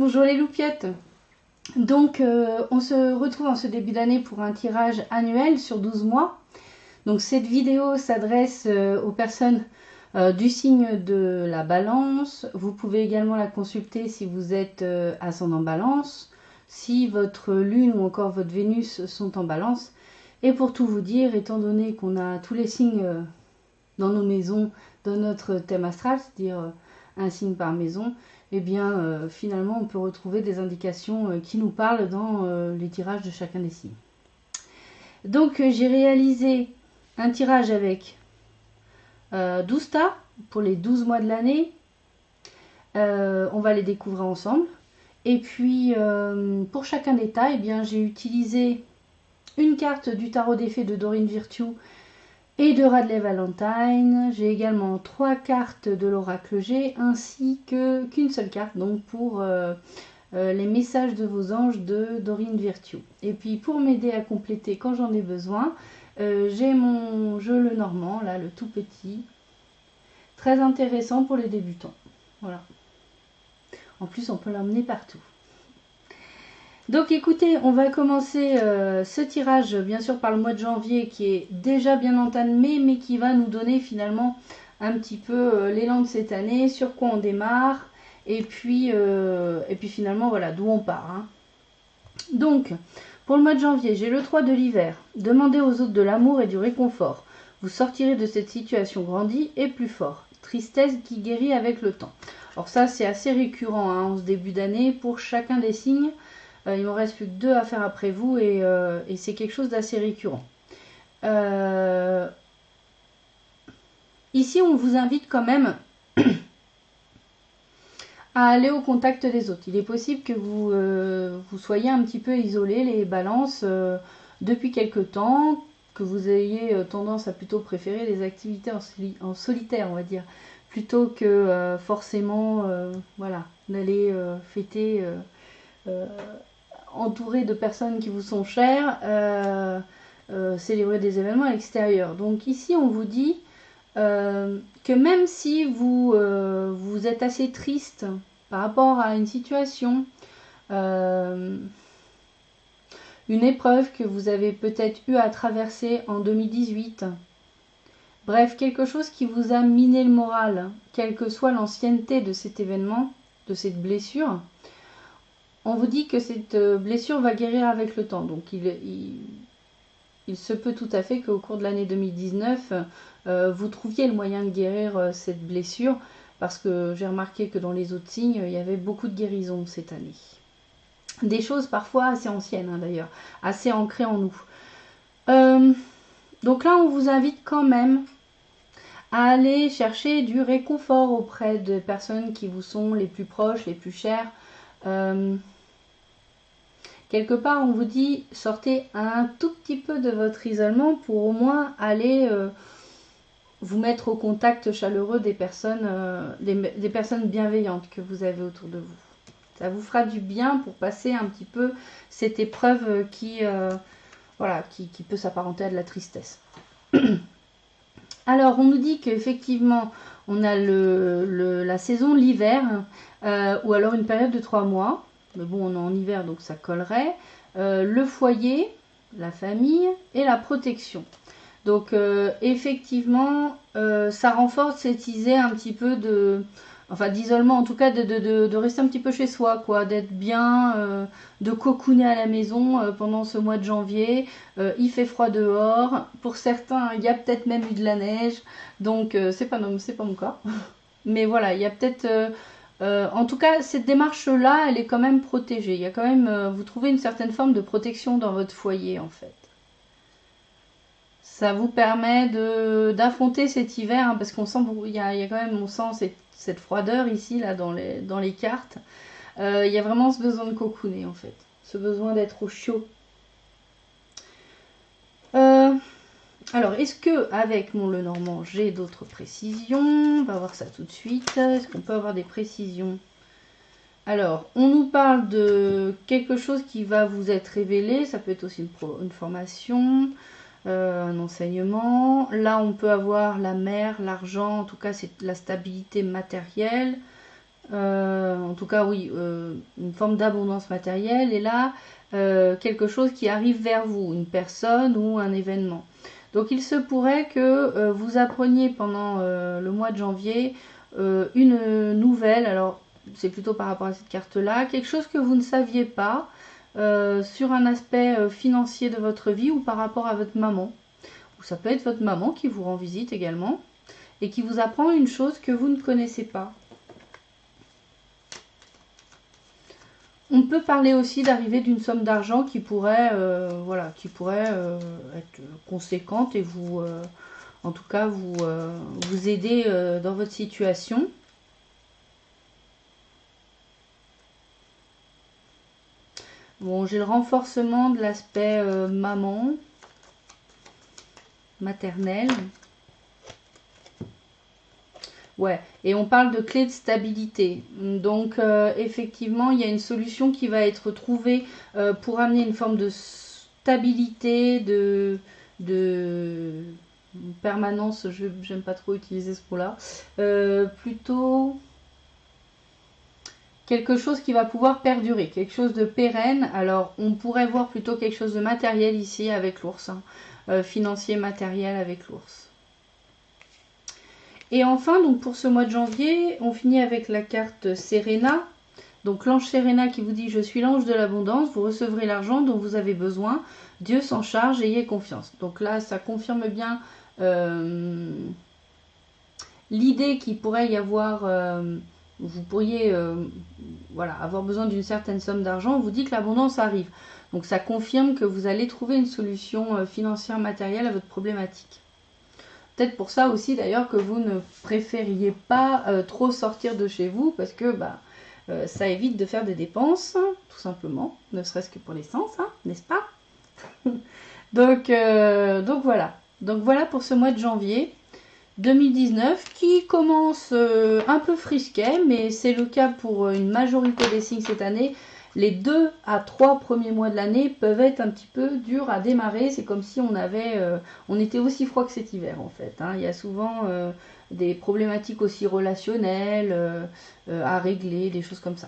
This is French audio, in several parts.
Bonjour les loupiettes. Donc on se retrouve en ce début d'année pour un tirage annuel sur 12 mois. Donc cette vidéo s'adresse aux personnes du signe de la balance. Vous pouvez également la consulter si vous êtes ascendant balance, si votre lune ou encore votre Vénus sont en balance. Et pour tout vous dire, étant donné qu'on a tous les signes dans nos maisons, dans notre thème astral, c'est-à-dire un signe par maison, et bien finalement on peut retrouver des indications qui nous parlent dans les tirages de chacun des signes. Donc j'ai réalisé un tirage avec 12 tas pour les 12 mois de l'année. On va les découvrir ensemble. Et puis pour chacun des tas, eh bien, j'ai utilisé une carte du tarot des fées de Doreen Virtue et de Radleigh Valentine. J'ai également 3 cartes de l'oracle G ainsi qu'une seule carte donc pour les messages de vos anges de Doreen Virtue. Et puis pour m'aider à compléter quand j'en ai besoin, j'ai mon jeu le Normand, là le tout petit, très intéressant pour les débutants. Voilà. En plus on peut l'emmener partout. Donc écoutez, on va commencer ce tirage bien sûr par le mois de janvier qui est déjà bien entamé mais qui va nous donner finalement un petit peu l'élan de cette année, sur quoi on démarre et puis finalement voilà d'où on part. Hein. Donc pour le mois de janvier, j'ai le 3 de l'hiver. Demandez aux autres de l'amour et du réconfort. Vous sortirez de cette situation grandi et plus fort. Tristesse qui guérit avec le temps. Alors ça c'est assez récurrent hein, en ce début d'année pour chacun des signes. Il ne me reste plus que 2 à faire après vous et c'est quelque chose d'assez récurrent. Ici, on vous invite quand même à aller au contact des autres. Il est possible que vous soyez un petit peu isolés, les balances, depuis quelque temps, que vous ayez tendance à plutôt préférer les activités en solitaire, on va dire, plutôt que forcément voilà, d'aller fêter entouré de personnes qui vous sont chères, célébrer des événements à l'extérieur. Donc ici, on vous dit que même si vous êtes assez triste par rapport à une situation, une épreuve que vous avez peut-être eu à traverser en 2018, bref, quelque chose qui vous a miné le moral, quelle que soit l'ancienneté de cet événement, de cette blessure, on vous dit que cette blessure va guérir avec le temps. Donc il se peut tout à fait qu'au cours de l'année 2019, vous trouviez le moyen de guérir cette blessure, parce que j'ai remarqué que dans les autres signes, il y avait beaucoup de guérisons cette année. Des choses parfois assez anciennes hein, d'ailleurs, assez ancrées en nous. Donc là, on vous invite quand même à aller chercher du réconfort auprès de personnes qui vous sont les plus proches, les plus chères. Quelque part, on vous dit, sortez un tout petit peu de votre isolement pour au moins aller vous mettre au contact chaleureux des personnes bienveillantes que vous avez autour de vous. Ça vous fera du bien pour passer un petit peu cette épreuve qui peut s'apparenter à de la tristesse. Alors, on nous dit qu'effectivement, on a la saison, l'hiver, ou alors une période de 3 mois. Mais bon, on est en hiver, donc ça collerait. Le foyer, la famille et la protection. Donc, effectivement, ça renforce cette idée un petit peu d'isolement, en tout cas, de rester un petit peu chez soi, quoi, d'être bien, de cocooner à la maison pendant ce mois de janvier. Il fait froid dehors. Pour certains, il y a peut-être même eu de la neige. Donc, c'est pas mon cas. Mais voilà, il y a peut-être... en tout cas, cette démarche-là, elle est quand même protégée. Il y a quand même, vous trouvez une certaine forme de protection dans votre foyer, en fait. Ça vous permet d'affronter cet hiver, hein, parce qu'on sent, il y a quand même, on sent cette froideur ici, là, dans les cartes. Il y a vraiment ce besoin de cocooner, en fait. Ce besoin d'être au chaud. Alors, est-ce que avec mon Lenormand, j'ai d'autres précisions? On va voir ça tout de suite. Est-ce qu'on peut avoir des précisions? Alors, on nous parle de quelque chose qui va vous être révélé. Ça peut être aussi une formation, un enseignement. Là, on peut avoir la mer, l'argent. En tout cas, c'est la stabilité matérielle. En tout cas, oui, une forme d'abondance matérielle. Et là, quelque chose qui arrive vers vous, une personne ou un événement. Donc il se pourrait que vous appreniez pendant le mois de janvier une nouvelle, alors c'est plutôt par rapport à cette carte-là, quelque chose que vous ne saviez pas sur un aspect financier de votre vie ou par rapport à votre maman. Ou ça peut être votre maman qui vous rend visite également et qui vous apprend une chose que vous ne connaissez pas. On peut parler aussi d'arriver d'une somme d'argent qui pourrait, voilà, qui pourrait être conséquente et vous, en tout cas, vous aider dans votre situation. Bon, j'ai le renforcement de l'aspect maman, maternelle. Ouais, et on parle de clé de stabilité. Donc, effectivement, il y a une solution qui va être trouvée pour amener une forme de stabilité, de permanence. Je n'aime pas trop utiliser ce mot-là. Plutôt quelque chose qui va pouvoir perdurer, quelque chose de pérenne. Alors, on pourrait voir plutôt quelque chose de matériel ici avec l'ours, hein. Financier, matériel avec l'ours. Et enfin, donc pour ce mois de janvier, on finit avec la carte Serena. Donc l'ange Serena qui vous dit « Je suis l'ange de l'abondance, vous recevrez l'argent dont vous avez besoin, Dieu s'en charge, ayez confiance. » Donc là, ça confirme bien l'idée qu'il pourrait y avoir, vous pourriez voilà, avoir besoin d'une certaine somme d'argent, on vous dit que l'abondance arrive. Donc ça confirme que vous allez trouver une solution financière matérielle à votre problématique. Peut-être pour ça aussi d'ailleurs que vous ne préfériez pas trop sortir de chez vous parce que ça évite de faire des dépenses, tout simplement, ne serait-ce que pour l'essence, hein, n'est-ce pas? donc voilà. Donc voilà pour ce mois de janvier 2019 qui commence un peu frisquet, mais c'est le cas pour une majorité des signes cette année. Les 2 à 3 premiers mois de l'année peuvent être un petit peu durs à démarrer. C'est comme si on était aussi froid que cet hiver en fait, hein. Il y a souvent des problématiques aussi relationnelles à régler, des choses comme ça.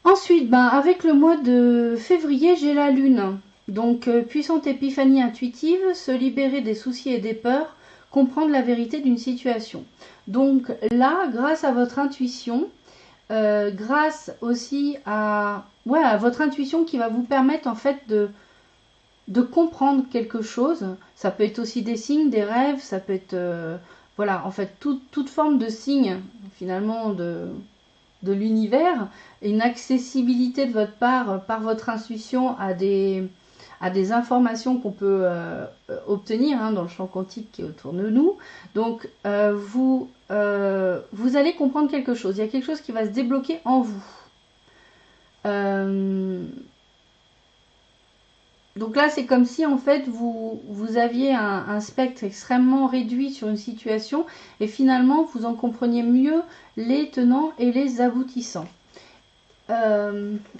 Ensuite, avec le mois de février, j'ai la lune. Donc, puissante épiphanie intuitive, se libérer des soucis et des peurs, comprendre la vérité d'une situation. Donc là, grâce à votre intuition, grâce aussi à votre intuition qui va vous permettre en fait de comprendre quelque chose. Ça peut être aussi des signes, des rêves, ça peut être voilà, en fait toute forme de signe finalement de l'univers, une accessibilité de votre part par votre intuition à des informations qu'on peut obtenir dans le champ quantique qui est autour de nous. Donc vous allez comprendre quelque chose. Il y a quelque chose qui va se débloquer en vous. Donc là, c'est comme si en fait vous aviez un spectre extrêmement réduit sur une situation et finalement vous en compreniez mieux les tenants et les aboutissants.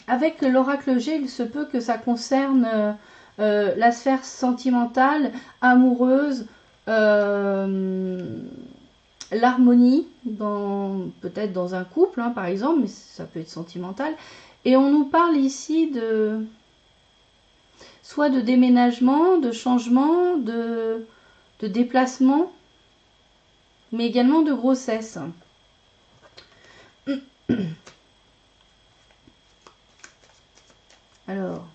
Avec l'oracle G, il se peut que ça concerne la sphère sentimentale, amoureuse, l'harmonie, peut-être dans un couple, par exemple, mais ça peut être sentimental. Et on nous parle ici soit de déménagement, de changement, de déplacement, mais également de grossesse. Alors,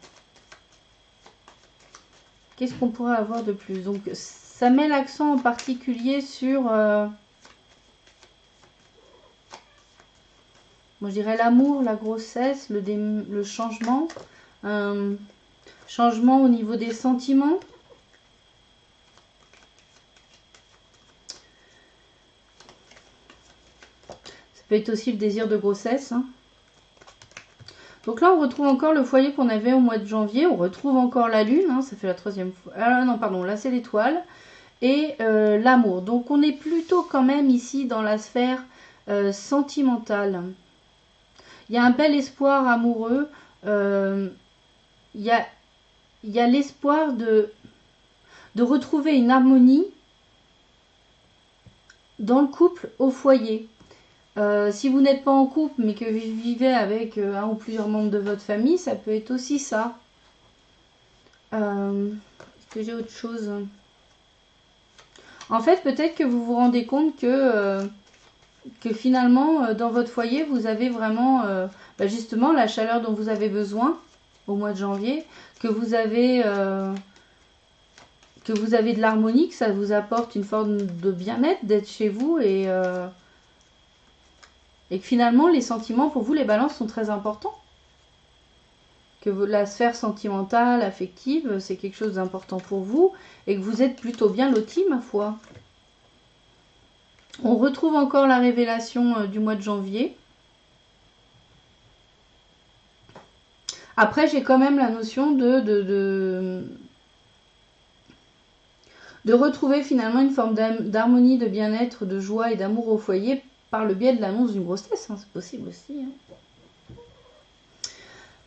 qu'est-ce qu'on pourrait avoir de plus? Donc, ça met l'accent en particulier sur, moi je dirais l'amour, la grossesse, le changement, changement au niveau des sentiments. Ça peut être aussi le désir de grossesse, hein. Donc là, on retrouve encore le foyer qu'on avait au mois de janvier. On retrouve encore la lune, hein, ça fait la troisième fois. Ah non, pardon, là c'est l'étoile. Et l'amour. Donc on est plutôt quand même ici dans la sphère sentimentale. Il y a un bel espoir amoureux. Il y a l'espoir de retrouver une harmonie dans le couple, au foyer. Si vous n'êtes pas en couple, mais que vous vivez avec un ou plusieurs membres de votre famille, ça peut être aussi ça. Est-ce que j'ai autre chose? En fait, peut-être que vous vous rendez compte que finalement, dans votre foyer, vous avez vraiment justement la chaleur dont vous avez besoin au mois de janvier, que vous avez de l'harmonie, que ça vous apporte une forme de bien-être d'être chez vous et que finalement, les sentiments pour vous, les balances, sont très importants. Que la sphère sentimentale, affective, c'est quelque chose d'important pour vous et que vous êtes plutôt bien loti, ma foi. On retrouve encore la révélation du mois de janvier. Après, j'ai quand même la notion de retrouver finalement une forme d'harmonie, de bien-être, de joie et d'amour au foyer par le biais de l'annonce d'une grossesse. Hein, c'est possible aussi. Hein.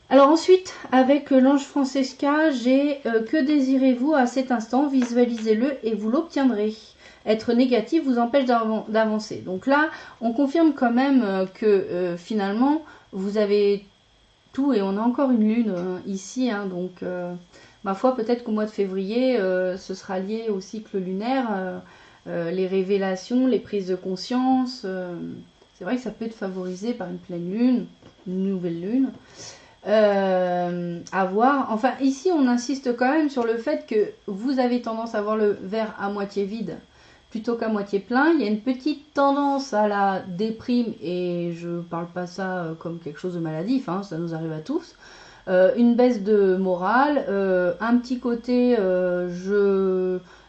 Alors ensuite, avec l'ange Francesca, j'ai que désirez-vous à cet instant, visualisez-le et vous l'obtiendrez. Être négatif vous empêche d'avancer. Donc là, on confirme quand même que finalement, vous avez tout et on a encore une lune ici. Hein, donc, ma foi, peut-être qu'au mois de février, ce sera lié au cycle lunaire, les révélations, les prises de conscience. C'est vrai que ça peut être favorisé par une pleine lune, une nouvelle lune. À voir. Enfin, ici, on insiste quand même sur le fait que vous avez tendance à voir le verre à moitié vide plutôt qu'à moitié plein. Il y a une petite tendance à la déprime et je parle pas ça comme quelque chose de maladif, hein, ça nous arrive à tous. Une baisse de morale, un petit côté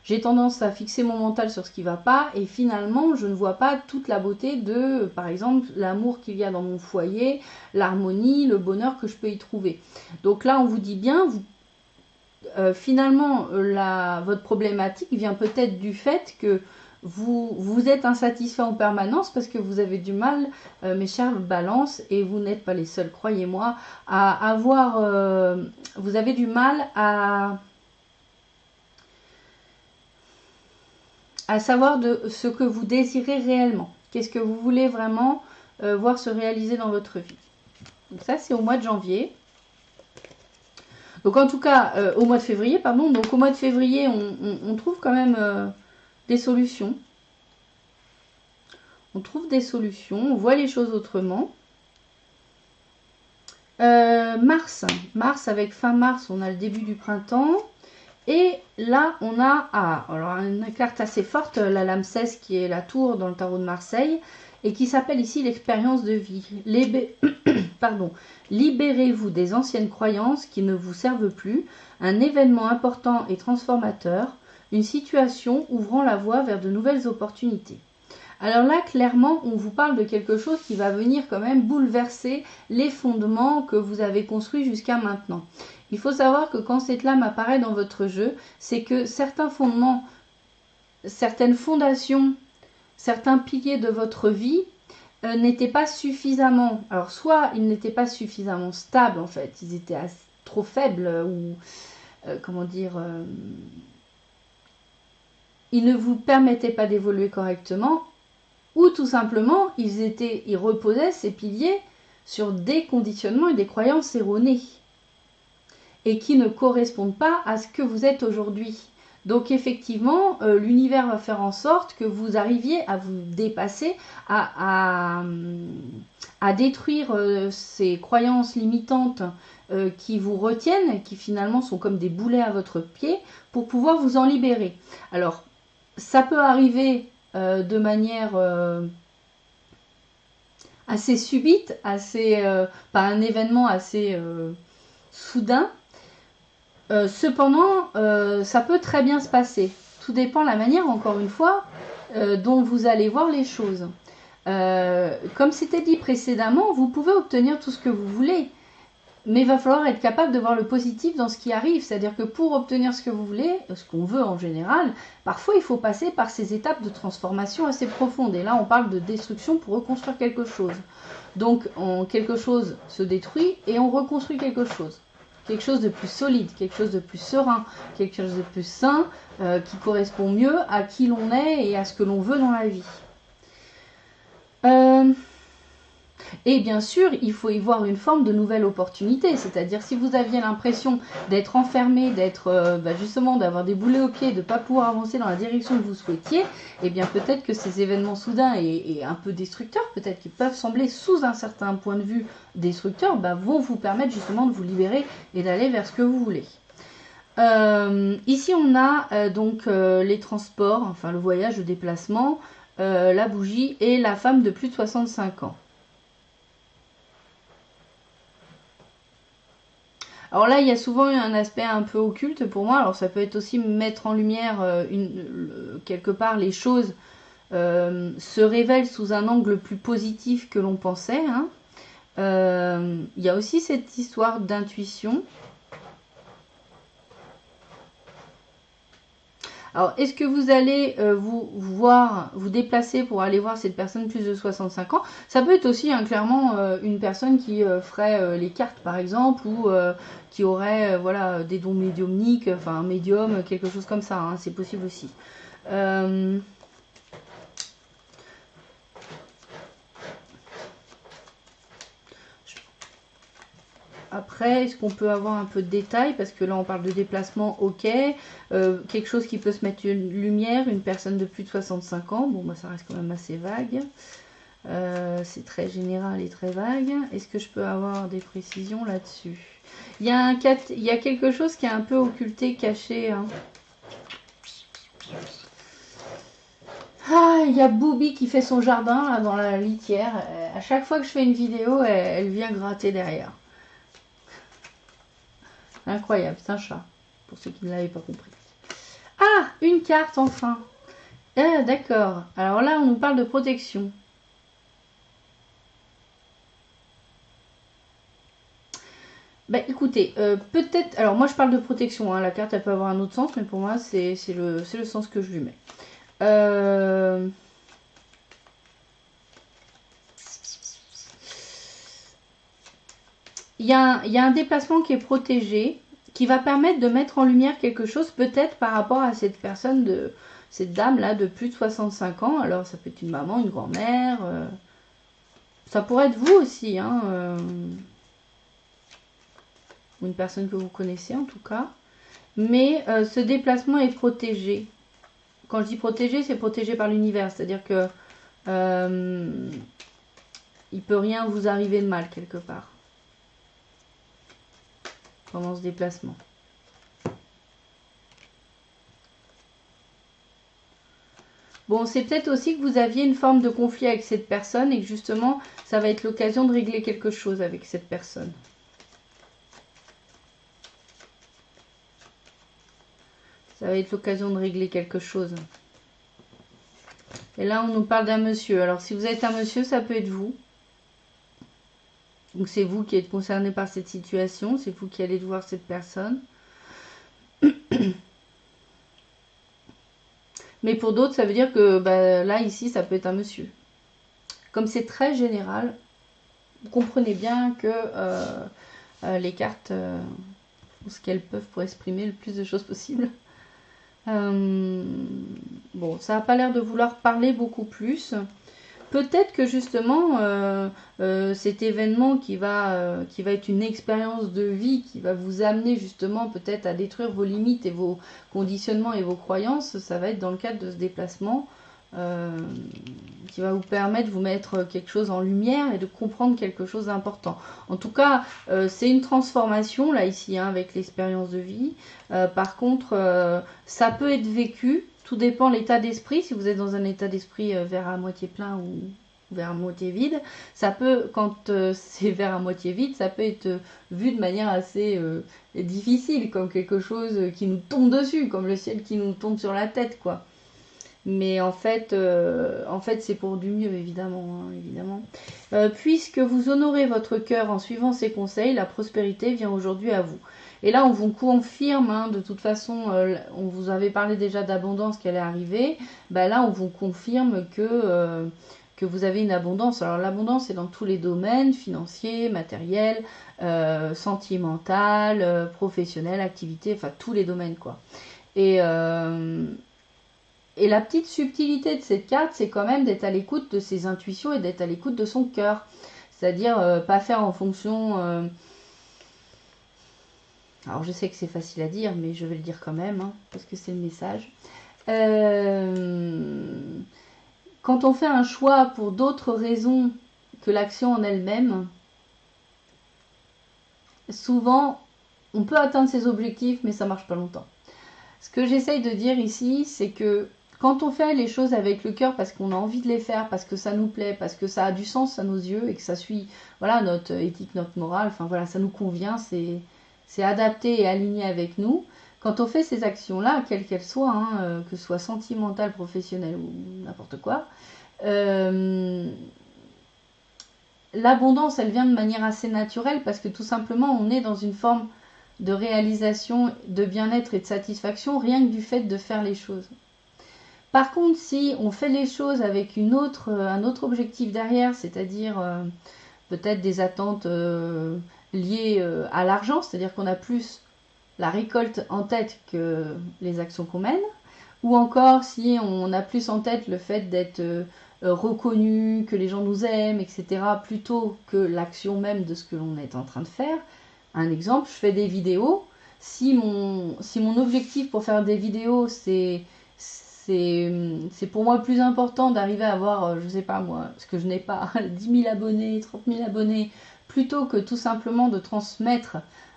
j'ai tendance à fixer mon mental sur ce qui va pas et finalement je ne vois pas toute la beauté de, par exemple, l'amour qu'il y a dans mon foyer, l'harmonie, le bonheur que je peux y trouver. Donc là on vous dit bien, finalement votre problématique vient peut-être du fait que vous êtes insatisfait en permanence parce que vous avez du mal, mes chers balances, et vous n'êtes pas les seuls, croyez-moi, à avoir... vous avez du mal à savoir de ce que vous désirez réellement. Qu'est-ce que vous voulez vraiment voir se réaliser dans votre vie. Donc ça, c'est au mois de janvier. Donc en tout cas, au mois de février, pardon. Donc au mois de février, on trouve quand même des solutions. On trouve des solutions, on voit les choses autrement. Mars, avec fin mars, on a le début du printemps. Et là, on a alors une carte assez forte, la lame 16, qui est la tour dans le tarot de Marseille, et qui s'appelle ici l'expérience de vie. Libérez-vous des anciennes croyances qui ne vous servent plus, un événement important et transformateur, une situation ouvrant la voie vers de nouvelles opportunités. Alors là, clairement, on vous parle de quelque chose qui va venir quand même bouleverser les fondements que vous avez construits jusqu'à maintenant. Il faut savoir que quand cette lame apparaît dans votre jeu, c'est que certains fondements, certaines fondations, certains piliers de votre vie n'étaient pas suffisamment... Alors, soit ils n'étaient pas suffisamment stables, en fait, ils étaient trop faibles, ou... comment dire... ils ne vous permettaient pas d'évoluer correctement, ou tout simplement, ils reposaient, ces piliers, sur des conditionnements et des croyances erronées, et qui ne correspondent pas à ce que vous êtes aujourd'hui. Donc effectivement, l'univers va faire en sorte que vous arriviez à vous dépasser, à détruire ces croyances limitantes qui vous retiennent, qui finalement sont comme des boulets à votre pied, pour pouvoir vous en libérer. Alors, ça peut arriver de manière assez subite, par un événement assez soudain. Cependant, ça peut très bien se passer. Tout dépend de la manière, encore une fois, dont vous allez voir les choses. Comme c'était dit précédemment, vous pouvez obtenir tout ce que vous voulez. Mais il va falloir être capable de voir le positif dans ce qui arrive. C'est-à-dire que pour obtenir ce que vous voulez, ce qu'on veut en général, parfois il faut passer par ces étapes de transformation assez profondes. Et là, on parle de destruction pour reconstruire quelque chose. Donc, quelque chose se détruit et on reconstruit quelque chose. Quelque chose de plus solide, quelque chose de plus serein, quelque chose de plus sain, qui correspond mieux à qui l'on est et à ce que l'on veut dans la vie. Et bien sûr, il faut y voir une forme de nouvelle opportunité. C'est-à-dire, si vous aviez l'impression d'être enfermé, d'être justement d'avoir des boulets aux pieds, de ne pas pouvoir avancer dans la direction que vous souhaitiez, eh bien peut-être que ces événements soudains et un peu destructeurs, peut-être qu'ils peuvent sembler sous un certain point de vue destructeurs, vont vous permettre justement de vous libérer et d'aller vers ce que vous voulez. Ici, on a donc les transports, enfin le voyage, le déplacement, la bougie et la femme de plus de 65 ans. Alors là, il y a souvent un aspect un peu occulte pour moi. Alors ça peut être aussi mettre en lumière quelque part les choses se révèlent sous un angle plus positif que l'on pensait. Hein. Il y a aussi cette histoire d'intuition. Alors, est-ce que vous allez vous déplacer pour aller voir cette personne plus de 65 ans? Ça peut être aussi clairement une personne qui ferait les cartes par exemple, ou qui aurait voilà, des dons médiumniques, enfin un médium, quelque chose comme ça, hein, c'est possible aussi. Après, est-ce qu'on peut avoir un peu de détails? Parce que là, on parle de déplacement, ok. Quelque chose qui peut se mettre une lumière, une personne de plus de 65 ans. Bon, ça reste quand même assez vague. C'est très général et très vague. Est-ce que je peux avoir des précisions là-dessus? Il y a quelque chose qui est un peu occulté, caché. Hein. Ah, il y a Booby qui fait son jardin là, dans la litière. À chaque fois que je fais une vidéo, elle vient gratter derrière. Incroyable, c'est un chat, pour ceux qui ne l'avaient pas compris. Ah, une carte enfin. D'accord. Alors là, on nous parle de protection. Écoutez, peut-être... Alors moi, je parle de protection. Hein, la carte, elle peut avoir un autre sens, mais pour moi, c'est le sens que je lui mets. Il y a un déplacement qui est protégé, qui va permettre de mettre en lumière quelque chose, peut-être par rapport à cette personne, cette dame-là de plus de 65 ans. Alors, ça peut être une maman, une grand-mère. Ça pourrait être vous aussi, hein, ou une personne que vous connaissez en tout cas. Mais ce déplacement est protégé. Quand je dis protégé, c'est protégé par l'univers. C'est-à-dire que il peut rien vous arriver de mal quelque part pendant ce déplacement. Bon, c'est peut-être aussi que vous aviez une forme de conflit avec cette personne et que justement, ça va être l'occasion de régler quelque chose avec cette personne. Ça va être l'occasion de régler quelque chose. Et là, on nous parle d'un monsieur. Alors, si vous êtes un monsieur, ça peut être vous. Donc, c'est vous qui êtes concerné par cette situation. C'est vous qui allez voir cette personne. Mais pour d'autres, ça veut dire que là, ici, ça peut être un monsieur. Comme c'est très général, vous comprenez bien que les cartes font ce qu'elles peuvent pour exprimer le plus de choses possible. Bon, ça n'a pas l'air de vouloir parler beaucoup plus. Peut-être que justement, cet événement qui va être une expérience de vie, qui va vous amener justement peut-être à détruire vos limites et vos conditionnements et vos croyances, ça va être dans le cadre de ce déplacement qui va vous permettre de vous mettre quelque chose en lumière et de comprendre quelque chose d'important. En tout cas, c'est une transformation là ici, hein, avec l'expérience de vie. Par contre, ça peut être vécu. Tout dépend de l'état d'esprit. Si vous êtes dans un état d'esprit vers à moitié plein ou vers à moitié vide, ça peut, quand c'est vers à moitié vide, ça peut être vu de manière assez difficile, comme quelque chose qui nous tombe dessus, comme le ciel qui nous tombe sur la tête, quoi. Mais en fait c'est pour du mieux, évidemment. Hein, évidemment. Puisque vous honorez votre cœur en suivant ces conseils, la prospérité vient aujourd'hui à vous. Et là, on vous confirme, hein, de toute façon, on vous avait parlé déjà d'abondance qui allait arriver. Là, on vous confirme que vous avez une abondance. Alors, l'abondance, c'est dans tous les domaines, financiers, matériels, sentimental, professionnel, activité, enfin, tous les domaines, quoi. Et la petite subtilité de cette carte, c'est quand même d'être à l'écoute de ses intuitions et d'être à l'écoute de son cœur. C'est-à-dire pas faire en fonction... Alors je sais que c'est facile à dire, mais je vais le dire quand même, hein, parce que c'est le message. Quand on fait un choix pour d'autres raisons que l'action en elle-même, souvent on peut atteindre ses objectifs, mais ça marche pas longtemps. Ce que j'essaye de dire ici, c'est que quand on fait les choses avec le cœur parce qu'on a envie de les faire, parce que ça nous plaît, parce que ça a du sens à nos yeux et que ça suit voilà, notre éthique, notre morale, enfin voilà, ça nous convient, c'est adapté et aligné avec nous. Quand on fait ces actions-là, quelles qu'elles soient, hein, que ce soit sentimentales, professionnelles ou n'importe quoi, l'abondance, elle vient de manière assez naturelle parce que tout simplement, on est dans une forme de réalisation, de bien-être et de satisfaction, rien que du fait de faire les choses. Par contre, si on fait les choses avec un autre objectif derrière, c'est-à-dire peut-être des attentes liées à l'argent, c'est-à-dire qu'on a plus la récolte en tête que les actions qu'on mène, ou encore si on a plus en tête le fait d'être reconnu, que les gens nous aiment, etc., plutôt que l'action même de ce que l'on est en train de faire. Un exemple, je fais des vidéos. Si mon objectif pour faire des vidéos, c'est pour moi plus important d'arriver à avoir, je sais pas moi, parce que je n'ai pas 10 000 abonnés, 30 000 abonnés, plutôt que tout simplement de transmettre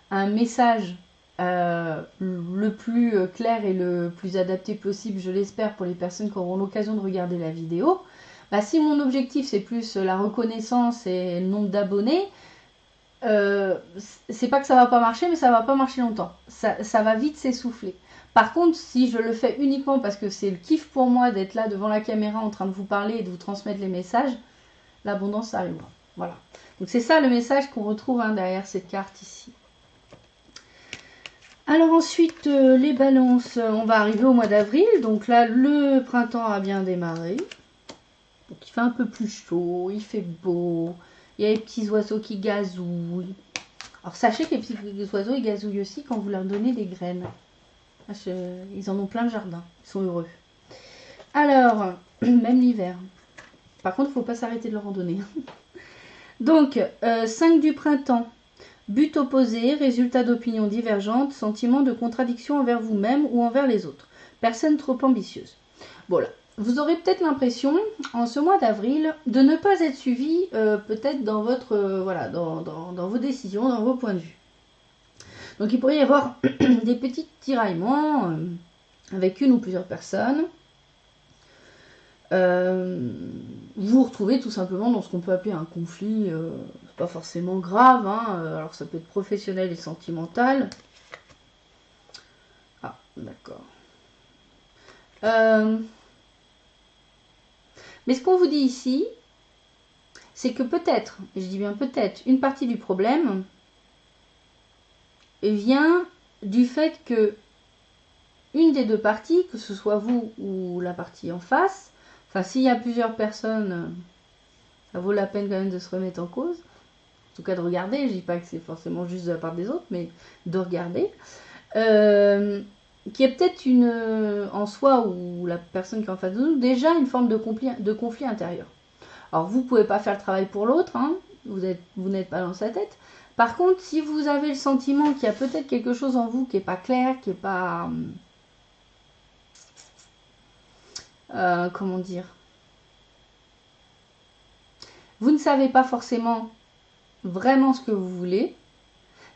un message le plus clair et le plus adapté possible, je l'espère, pour les personnes qui auront l'occasion de regarder la vidéo. Bah, si mon objectif c'est plus la reconnaissance et le nombre d'abonnés, c'est pas que ça va pas marcher, mais ça va pas marcher longtemps. Ça va vite s'essouffler. Par contre, si je le fais uniquement parce que c'est le kiff pour moi d'être là devant la caméra en train de vous parler et de vous transmettre les messages, l'abondance arrivera. Voilà. Donc c'est ça le message qu'on retrouve derrière cette carte ici. Alors ensuite, les balances, on va arriver au mois d'avril. Donc là, le printemps a bien démarré. Donc il fait un peu plus chaud, il fait beau. Il y a les petits oiseaux qui gazouillent. Alors sachez que les petits oiseaux, ils gazouillent aussi quand vous leur donnez des graines. Ils en ont plein le jardin. Ils sont heureux. Alors, même l'hiver. Par contre, il ne faut pas s'arrêter de leur en donner. Donc, 5 du printemps. But opposé, résultat d'opinions divergentes, sentiment de contradiction envers vous-même ou envers les autres. Personne trop ambitieuse. Voilà. Vous aurez peut-être l'impression, en ce mois d'avril, de ne pas être suivi peut-être dans votre voilà, dans vos décisions, dans vos points de vue. Donc il pourrait y avoir des petits tiraillements avec une ou plusieurs personnes. Vous vous retrouvez tout simplement dans ce qu'on peut appeler un conflit, c'est pas forcément grave, alors ça peut être professionnel et sentimental. Ah, d'accord. Mais ce qu'on vous dit ici, c'est que peut-être, et je dis bien peut-être, une partie du problème vient du fait que une des deux parties, que ce soit vous ou la partie en face, enfin s'il y a plusieurs personnes, ça vaut la peine quand même de se remettre en cause, en tout cas de regarder, je dis pas que c'est forcément juste de la part des autres, mais de regarder, qui est peut-être en soi, ou la personne qui est en face de nous, déjà une forme de conflit intérieur. Alors vous pouvez pas faire le travail pour l'autre, vous n'êtes pas dans sa tête. Par contre, si vous avez le sentiment qu'il y a peut-être quelque chose en vous qui n'est pas clair, qui n'est pas... comment dire, vous ne savez pas forcément vraiment ce que vous voulez,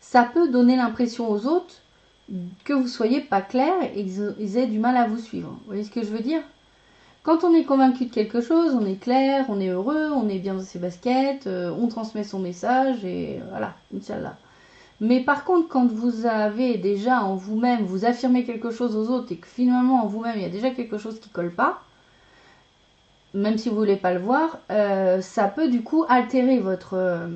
ça peut donner l'impression aux autres que vous soyez pas clair et qu'ils aient du mal à vous suivre. Vous voyez ce que je veux dire? Quand on est convaincu de quelque chose, on est clair, on est heureux, on est bien dans ses baskets, on transmet son message et voilà, Inch'Allah. Mais par contre, quand vous avez déjà en vous-même, vous affirmez quelque chose aux autres et que finalement en vous-même il y a déjà quelque chose qui colle pas, même si vous voulez pas le voir, ça peut du coup altérer votre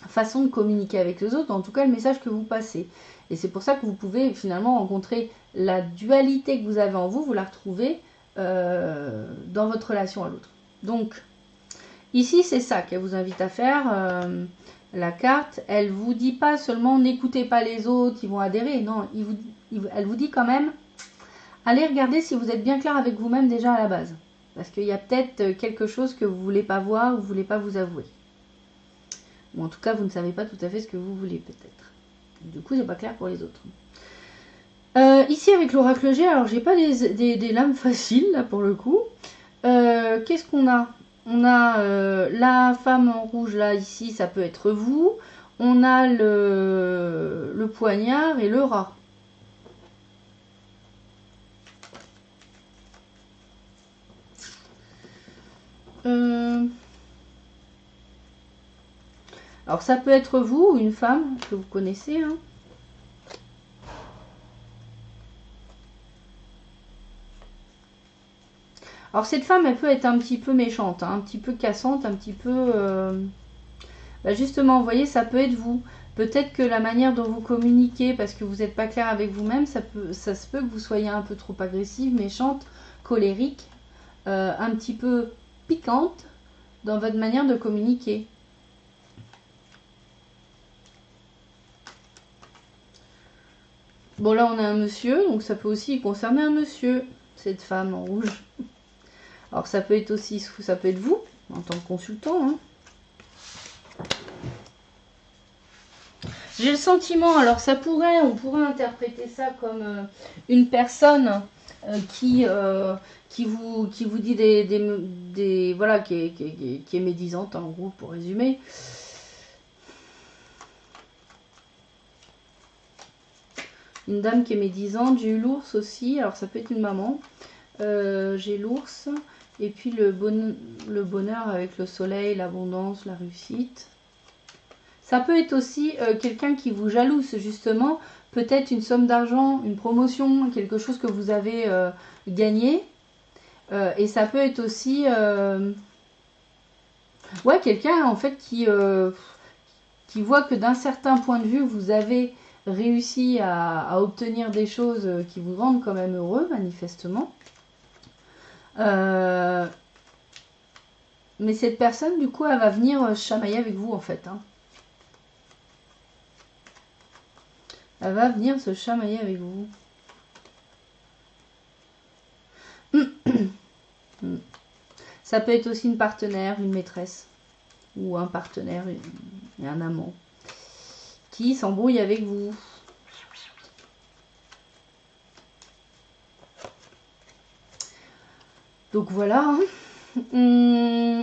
façon de communiquer avec les autres, en tout cas le message que vous passez. Et c'est pour ça que vous pouvez finalement rencontrer la dualité que vous avez en vous, vous la retrouvez dans votre relation à l'autre. Donc ici c'est ça qu'elle vous invite à faire. La carte, elle vous dit pas seulement n'écoutez pas les autres, ils vont adhérer. Non, elle vous dit quand même allez regarder si vous êtes bien clair avec vous-même déjà à la base. Parce qu'il y a peut-être quelque chose que vous ne voulez pas voir ou vous ne voulez pas vous avouer. Ou en tout cas, vous ne savez pas tout à fait ce que vous voulez peut-être. Du coup, c'est pas clair pour les autres. Ici, avec l'oracle G, alors j'ai pas des lames faciles, là, pour le coup. Qu'est-ce qu'on a? On a la femme en rouge, là, ici, ça peut être vous. On a le poignard et le rat. Alors, ça peut être vous ou une femme que vous connaissez, hein. Alors cette femme, elle peut être un petit peu méchante, hein, un petit peu cassante, un petit peu... Bah justement, vous voyez, ça peut être vous. Peut-être que la manière dont vous communiquez, parce que vous n'êtes pas clair avec vous-même, ça se peut que vous soyez un peu trop agressive, méchante, colérique, un petit peu piquante dans votre manière de communiquer. Bon, là, on a un monsieur, donc ça peut aussi concerner un monsieur, cette femme en rouge. Alors ça peut être aussi, ça peut être vous, en tant que consultant. Hein. J'ai le sentiment, alors ça pourrait, on pourrait interpréter ça comme une personne qui vous dit des voilà, qui est médisante en gros pour résumer. Une dame qui est médisante, j'ai eu l'ours aussi, alors ça peut être une maman. J'ai l'ours. Et puis le bonheur avec le soleil, l'abondance, la réussite. Ça peut être aussi quelqu'un qui vous jalouse, justement. Peut-être une somme d'argent, une promotion, quelque chose que vous avez gagné. Et ça peut être aussi... ouais, quelqu'un en fait qui voit que d'un certain point de vue, vous avez réussi à obtenir des choses qui vous rendent quand même heureux, manifestement. Mais cette personne, du coup, elle va venir chamailler avec vous, en fait. Hein. Elle va venir se chamailler avec vous. Ça peut être aussi une partenaire, une maîtresse. Ou un partenaire et un amant. Qui s'embrouille avec vous. Donc voilà. Hein.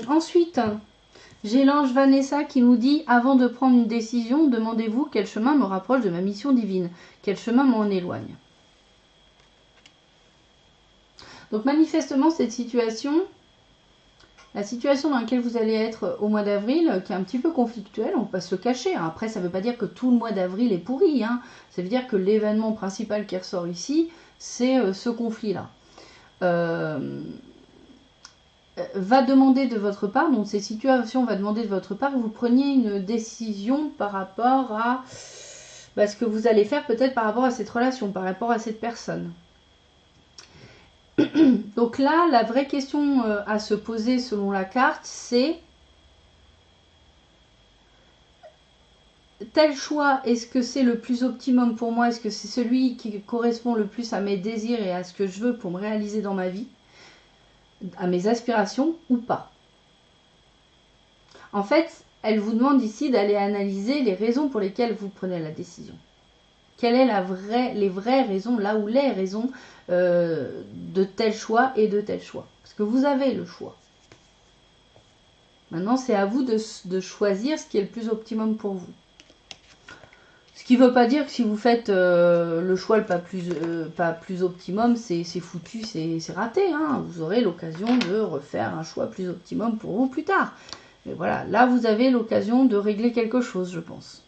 Ensuite, j'ai l'ange Vanessa qui nous dit « Avant de prendre une décision, demandez-vous quel chemin me rapproche de ma mission divine, quel chemin m'en éloigne. » Donc manifestement, cette situation, la situation dans laquelle vous allez être au mois d'avril, qui est un petit peu conflictuelle, on peut pas se le cacher. Hein. Après, ça ne veut pas dire que tout le mois d'avril est pourri. Hein. Ça veut dire que l'événement principal qui ressort ici, c'est ce conflit-là. Va demander de votre part, donc ces situations va demander de votre part que vous preniez une décision par rapport à ce que vous allez faire peut-être par rapport à cette relation, par rapport à cette personne. Donc là, la vraie question à se poser selon la carte, c'est tel choix, est-ce que c'est le plus optimum pour moi? Est-ce que c'est celui qui correspond le plus à mes désirs et à ce que je veux pour me réaliser dans ma vie? À mes aspirations ou pas. En fait, elle vous demande ici d'aller analyser les raisons pour lesquelles vous prenez la décision. Quelles est les vraies raisons, là où les raisons de tel choix et de tel choix. Parce que vous avez le choix. Maintenant, c'est à vous de choisir ce qui est le plus optimum pour vous. Ce qui ne veut pas dire que si vous faites le choix pas plus optimum, c'est foutu, c'est raté. Hein. Vous aurez l'occasion de refaire un choix plus optimum pour vous plus tard. Mais voilà, là vous avez l'occasion de régler quelque chose, je pense.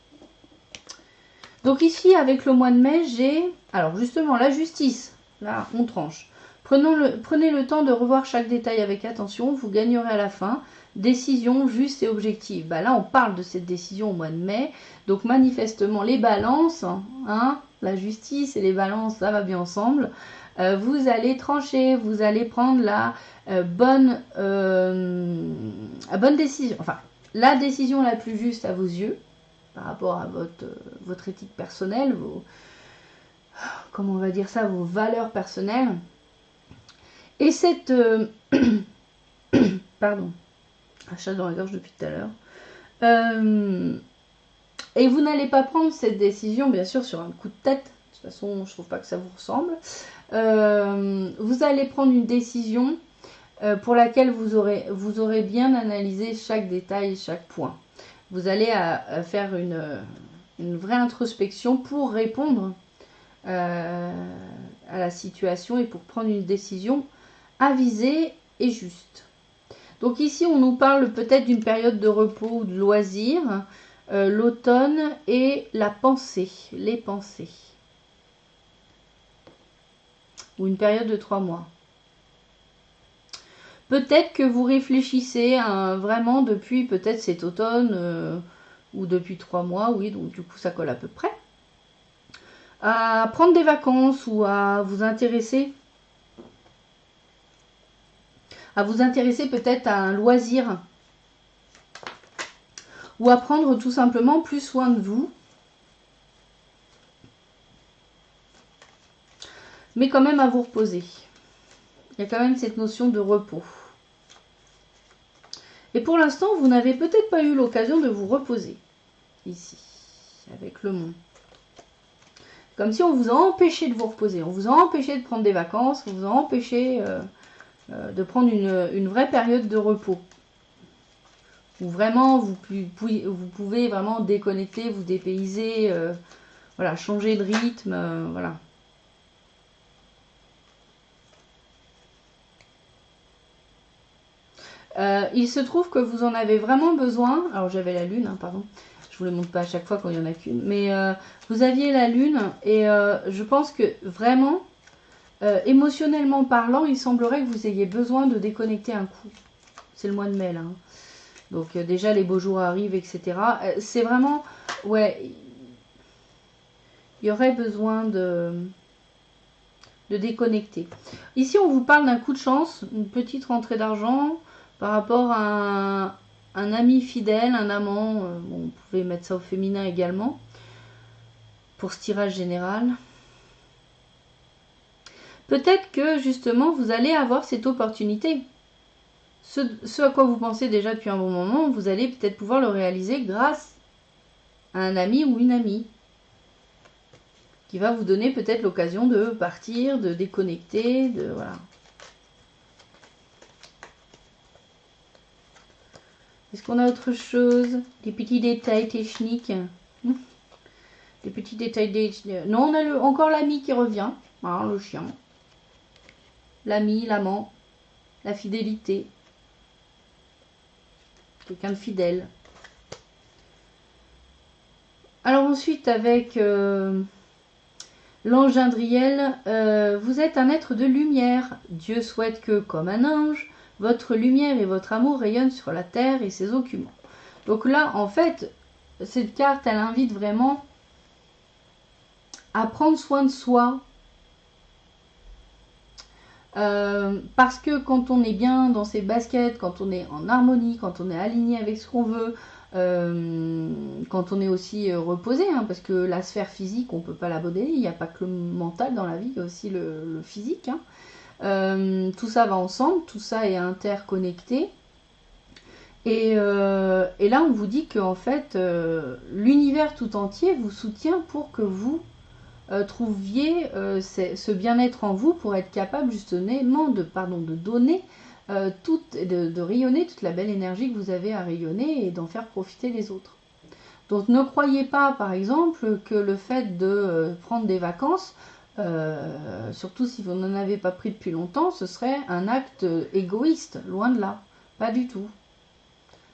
Donc ici, avec le mois de mai, j'ai... Alors justement, la justice. Là, on tranche. Prenez le temps de revoir chaque détail avec attention. Vous gagnerez à la fin. Décision juste et objective. Bah là, on parle de cette décision au mois de mai. Donc manifestement, les balances, hein, la justice et les balances, ça va bien ensemble. Vous allez trancher, vous allez prendre la bonne décision. Enfin, la décision la plus juste à vos yeux, par rapport à votre éthique personnelle, comment on va dire ça, vos valeurs personnelles. Et cette... pardon, un chat dans la gorge depuis tout à l'heure. Et vous n'allez pas prendre cette décision, bien sûr, sur un coup de tête. De toute façon, je trouve pas que ça vous ressemble. Vous allez prendre une décision pour laquelle vous aurez bien analysé chaque détail, chaque point. Vous allez faire une vraie introspection pour répondre à la situation et pour prendre une décision avisée et juste. Donc ici, on nous parle peut-être d'une période de repos ou de loisir, l'automne et la pensée, les pensées. Ou une période de 3 mois. Peut-être que vous réfléchissez vraiment depuis peut-être cet automne ou depuis 3 mois, oui, donc du coup ça colle à peu près, à prendre des vacances ou à vous intéresser peut-être à un loisir ou à prendre tout simplement plus soin de vous, mais quand même à vous reposer. Il y a quand même cette notion de repos. Et pour l'instant, vous n'avez peut-être pas eu l'occasion de vous reposer ici, avec le monde. Comme si on vous a empêché de vous reposer, on vous a empêché de prendre des vacances, on vous a empêché de prendre une vraie période de repos. Où vraiment vous pouvez vraiment déconnecter, vous dépayser, voilà, changer de rythme, voilà. Il se trouve que vous en avez vraiment besoin. Alors j'avais la lune, hein, pardon. Je vous le montre pas à chaque fois quand il n'y en a qu'une. Mais vous aviez la lune et je pense que vraiment, émotionnellement parlant, il semblerait que vous ayez besoin de déconnecter un coup. C'est le mois de mai là. Hein. Donc déjà les beaux jours arrivent, etc. C'est vraiment, ouais, il y aurait besoin de déconnecter. Ici on vous parle d'un coup de chance, une petite rentrée d'argent par rapport à un ami fidèle, un amant. Bon, vous pouvez mettre ça au féminin également pour ce tirage général. Peut-être que justement vous allez avoir cette opportunité. Ce à quoi vous pensez déjà depuis un bon moment, vous allez peut-être pouvoir le réaliser grâce à un ami ou une amie qui va vous donner peut-être l'occasion de partir, de déconnecter, de voilà. Est-ce qu'on a autre chose? Des petits détails techniques? Des petits détails. Non, on a encore l'ami qui revient. Hein, le chien. L'ami, l'amant. La fidélité. Quelqu'un de fidèle. Alors ensuite, avec l'ange Indriel, vous êtes un être de lumière. Dieu souhaite que, comme un ange, votre lumière et votre amour rayonnent sur la terre et ses occupants. Donc là, en fait, cette carte, elle invite vraiment à prendre soin de soi. Parce que quand on est bien dans ses baskets, quand on est en harmonie, quand on est aligné avec ce qu'on veut, quand on est aussi reposé, hein, parce que la sphère physique, on ne peut pas l'aborder, il n'y a pas que le mental dans la vie, il y a aussi le physique. Hein. Tout ça va ensemble, tout ça est interconnecté. Et là, on vous dit que en fait, l'univers tout entier vous soutient pour que vous trouviez ce bien-être en vous pour être capable justement de donner, de rayonner toute la belle énergie que vous avez à rayonner et d'en faire profiter les autres. Donc ne croyez pas, par exemple, que le fait de prendre des vacances, surtout si vous n'en avez pas pris depuis longtemps, ce serait un acte égoïste, loin de là, pas du tout.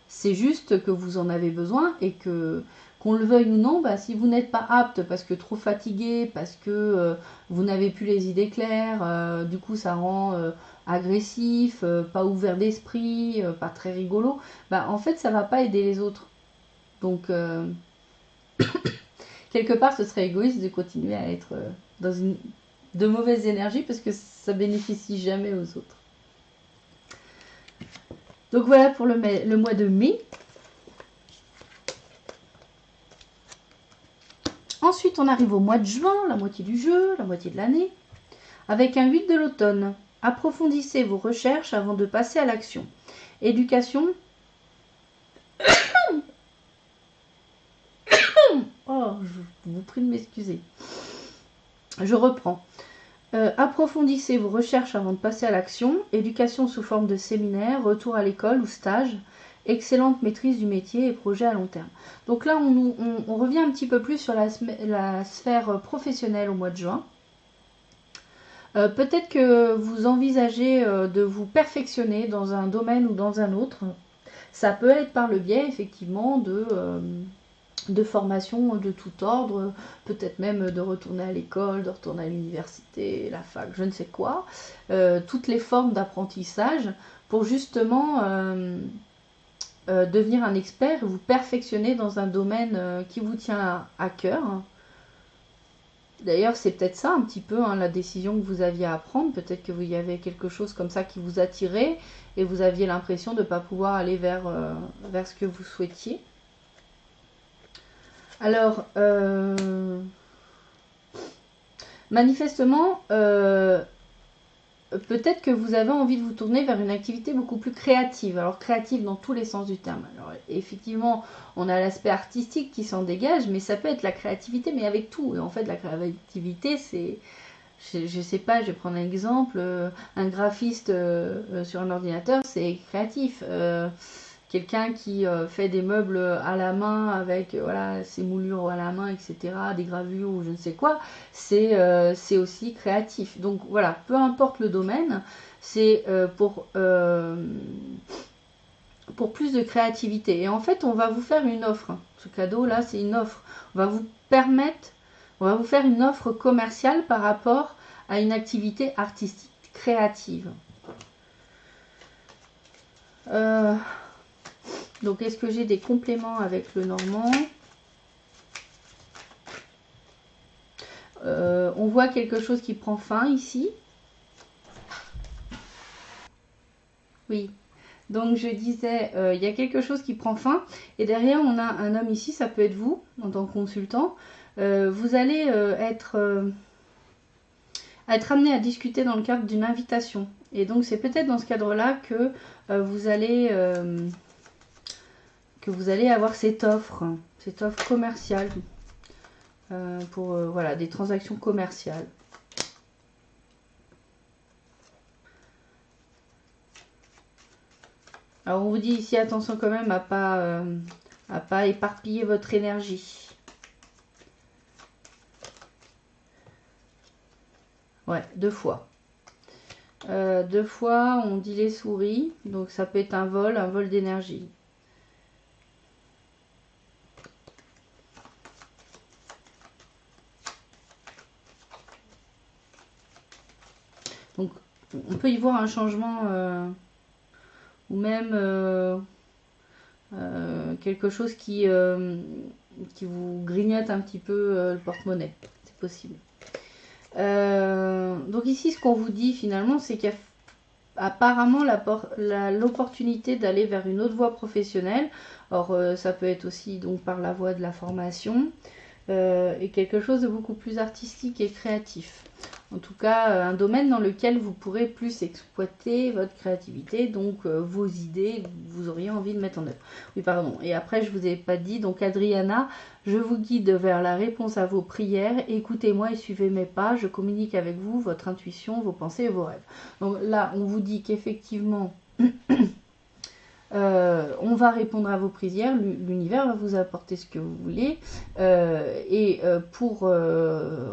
C'est juste que vous en avez besoin et que, qu'on le veuille ou non, bah, si vous n'êtes pas apte parce que trop fatigué, parce que vous n'avez plus les idées claires, du coup ça rend agressif, pas ouvert d'esprit, pas très rigolo, bah, en fait ça va pas aider les autres. Donc quelque part ce serait égoïste de continuer à être dans de mauvaises énergies parce que ça bénéficie jamais aux autres. Donc voilà pour le mois de mai. Ensuite, on arrive au mois de juin, la moitié du jeu, la moitié de l'année, avec un 8 de l'automne. Approfondissez vos recherches avant de passer à l'action. Éducation. Oh, je vous prie de m'excuser. Je reprends. Approfondissez vos recherches avant de passer à l'action. Éducation sous forme de séminaire, retour à l'école ou stage. Excellente maîtrise du métier et projet à long terme. Donc là, on revient un petit peu plus sur la sphère professionnelle au mois de juin. Peut-être que vous envisagez de vous perfectionner dans un domaine ou dans un autre. Ça peut être par le biais, effectivement, de formations de tout ordre, peut-être même de retourner à l'école, de retourner à l'université, la fac, je ne sais quoi. Toutes les formes d'apprentissage pour justement devenir un expert et vous perfectionner dans un domaine qui vous tient à cœur. D'ailleurs, c'est peut-être ça un petit peu la décision que vous aviez à prendre. Peut-être que vous y avait quelque chose comme ça qui vous attirait et vous aviez l'impression de ne pas pouvoir aller vers ce que vous souhaitiez. Alors, manifestement, peut-être que vous avez envie de vous tourner vers une activité beaucoup plus créative. Alors, créative dans tous les sens du terme. Alors, effectivement, on a l'aspect artistique qui s'en dégage, mais ça peut être la créativité, mais avec tout. Et en fait, la créativité, c'est... Je sais pas, je vais prendre un exemple. Un graphiste sur un ordinateur, c'est créatif. Quelqu'un qui fait des meubles à la main avec voilà, ses moulures à la main, etc., des gravures ou je ne sais quoi, c'est aussi créatif. Donc voilà, peu importe le domaine, c'est pour plus de créativité. Et en fait, on va vous faire une offre. Ce cadeau-là, c'est une offre. On va vous faire une offre commerciale par rapport à une activité artistique créative. Donc, est-ce que j'ai des compléments avec le normand? On voit quelque chose qui prend fin ici. Oui. Donc, je disais, il y a quelque chose qui prend fin. Et derrière, on a un homme ici, ça peut être vous, en tant que consultant. Vous allez être amené à discuter dans le cadre d'une invitation. Et donc, c'est peut-être dans ce cadre-là que vous allez avoir cette offre commerciale pour voilà, des transactions commerciales. Alors on vous dit ici attention quand même à pas éparpiller votre énergie. Ouais, 2 fois. 2 fois on dit les souris, donc ça peut être un vol d'énergie. Donc on peut y voir un changement ou même quelque chose qui vous grignote un petit peu le porte-monnaie. C'est possible. Donc ici, ce qu'on vous dit finalement, c'est qu'il y a apparemment l'opportunité d'aller vers une autre voie professionnelle. Or, ça peut être aussi donc par la voie de la formation et quelque chose de beaucoup plus artistique et créatif. En tout cas, un domaine dans lequel vous pourrez plus exploiter votre créativité, donc vos idées que vous auriez envie de mettre en œuvre. Oui, pardon. Et après, je ne vous ai pas dit, donc Adriana, je vous guide vers la réponse à vos prières. Écoutez-moi et suivez mes pas. Je communique avec vous, votre intuition, vos pensées et vos rêves. Donc là, on vous dit qu'effectivement... on va répondre à vos prières, l'univers va vous apporter ce que vous voulez pour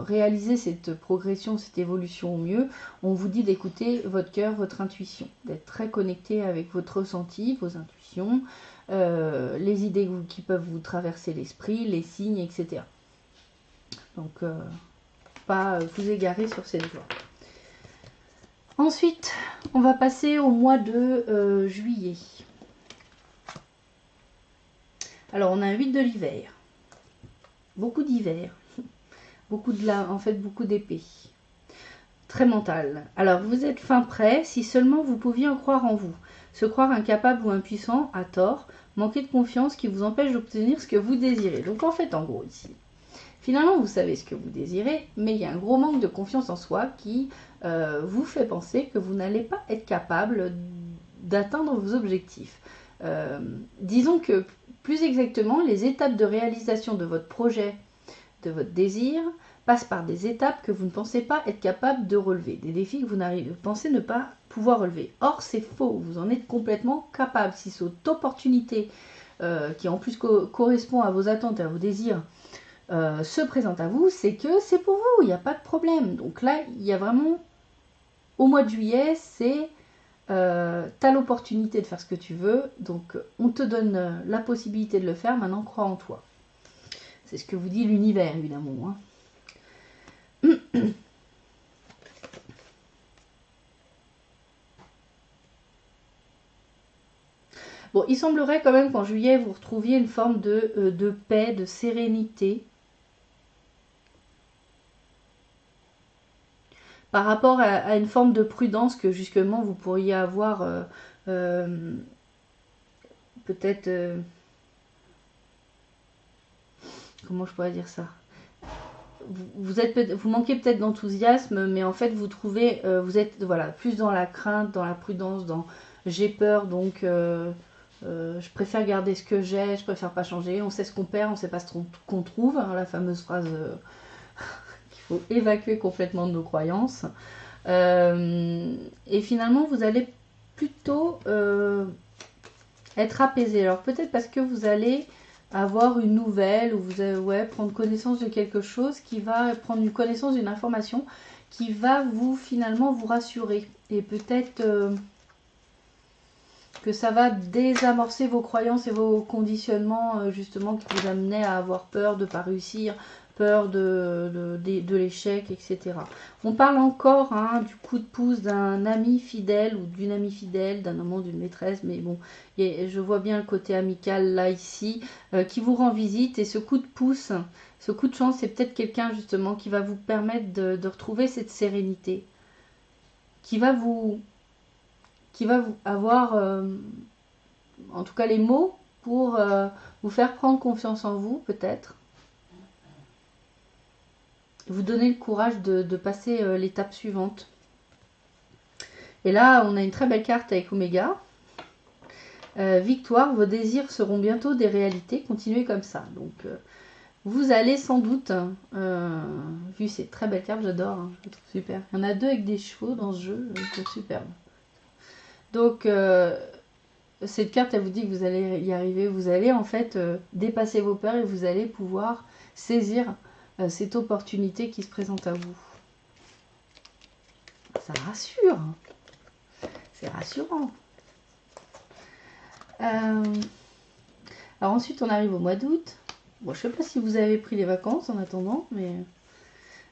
réaliser cette progression, cette évolution au mieux, on vous dit d'écouter votre cœur, votre intuition, d'être très connecté avec votre ressenti, vos intuitions, les idées qui peuvent vous traverser l'esprit, les signes, etc. Donc, pas vous égarer sur cette voie. Ensuite, on va passer au mois de juillet. Alors, on a un 8 de l'hiver. Beaucoup d'hiver. Beaucoup d'épée. Très mental. Alors, vous êtes fin prêt, si seulement vous pouviez en croire en vous. Se croire incapable ou impuissant, à tort. Manquer de confiance qui vous empêche d'obtenir ce que vous désirez. Donc, en fait, en gros, ici, Finalement, vous savez ce que vous désirez, mais il y a un gros manque de confiance en soi qui vous fait penser que vous n'allez pas être capable d'atteindre vos objectifs. Disons que, plus exactement, les étapes de réalisation de votre projet, de votre désir, passent par des étapes que vous ne pensez pas être capable de relever, des défis que vous pensez ne pas pouvoir relever. Or, c'est faux, vous en êtes complètement capable. Si cette opportunité, qui en plus correspond à vos attentes et à vos désirs, se présente à vous, c'est que c'est pour vous, il n'y a pas de problème. Donc là, il y a vraiment, au mois de juillet, c'est t'as l'opportunité de faire ce que tu veux, donc on te donne la possibilité de le faire, maintenant crois en toi. C'est ce que vous dit l'univers, évidemment. Hein. Bon, il semblerait quand même qu'en juillet, vous retrouviez une forme de paix, de sérénité. Par rapport à une forme de prudence que justement vous pourriez avoir peut-être... comment je pourrais dire ça, vous manquez peut-être d'enthousiasme, mais en fait vous trouvez, vous êtes voilà, plus dans la crainte, dans la prudence, dans j'ai peur, donc je préfère garder ce que j'ai, je préfère pas changer, on sait ce qu'on perd, on sait pas ce qu'on trouve, hein, la fameuse phrase qu'il faut évacuer complètement de nos croyances. Et finalement vous allez plutôt être apaisé. Alors peut-être parce que vous allez avoir une nouvelle ou vous allez prendre connaissance de quelque chose qui va prendre une connaissance d'une information qui va vous finalement vous rassurer. Et peut-être que ça va désamorcer vos croyances et vos conditionnements justement qui vous amenaient à avoir peur de ne pas réussir, peur de l'échec, etc. On parle encore hein, du coup de pouce d'un ami fidèle ou d'une amie fidèle, d'un amant, d'une maîtresse, mais bon, je vois bien le côté amical là, ici, qui vous rend visite, et ce coup de pouce, ce coup de chance, c'est peut-être quelqu'un justement qui va vous permettre de retrouver cette sérénité, qui va vous avoir, en tout cas les mots, pour vous faire prendre confiance en vous, peut-être, vous donner le courage de passer l'étape suivante. Et là, on a une très belle carte avec Oméga. Victoire, vos désirs seront bientôt des réalités. Continuez comme ça. Donc, vous allez sans doute, vu ces très belles cartes, j'adore, hein, je trouve super. Il y en a 2 avec des chevaux dans ce jeu, je trouve superbe. Donc, cette carte, elle vous dit que vous allez y arriver. Vous allez en fait dépasser vos peurs et vous allez pouvoir saisir cette opportunité qui se présente à vous. Ça rassure. C'est rassurant. Alors ensuite, on arrive au mois d'août. Bon, je ne sais pas si vous avez pris les vacances en attendant, mais...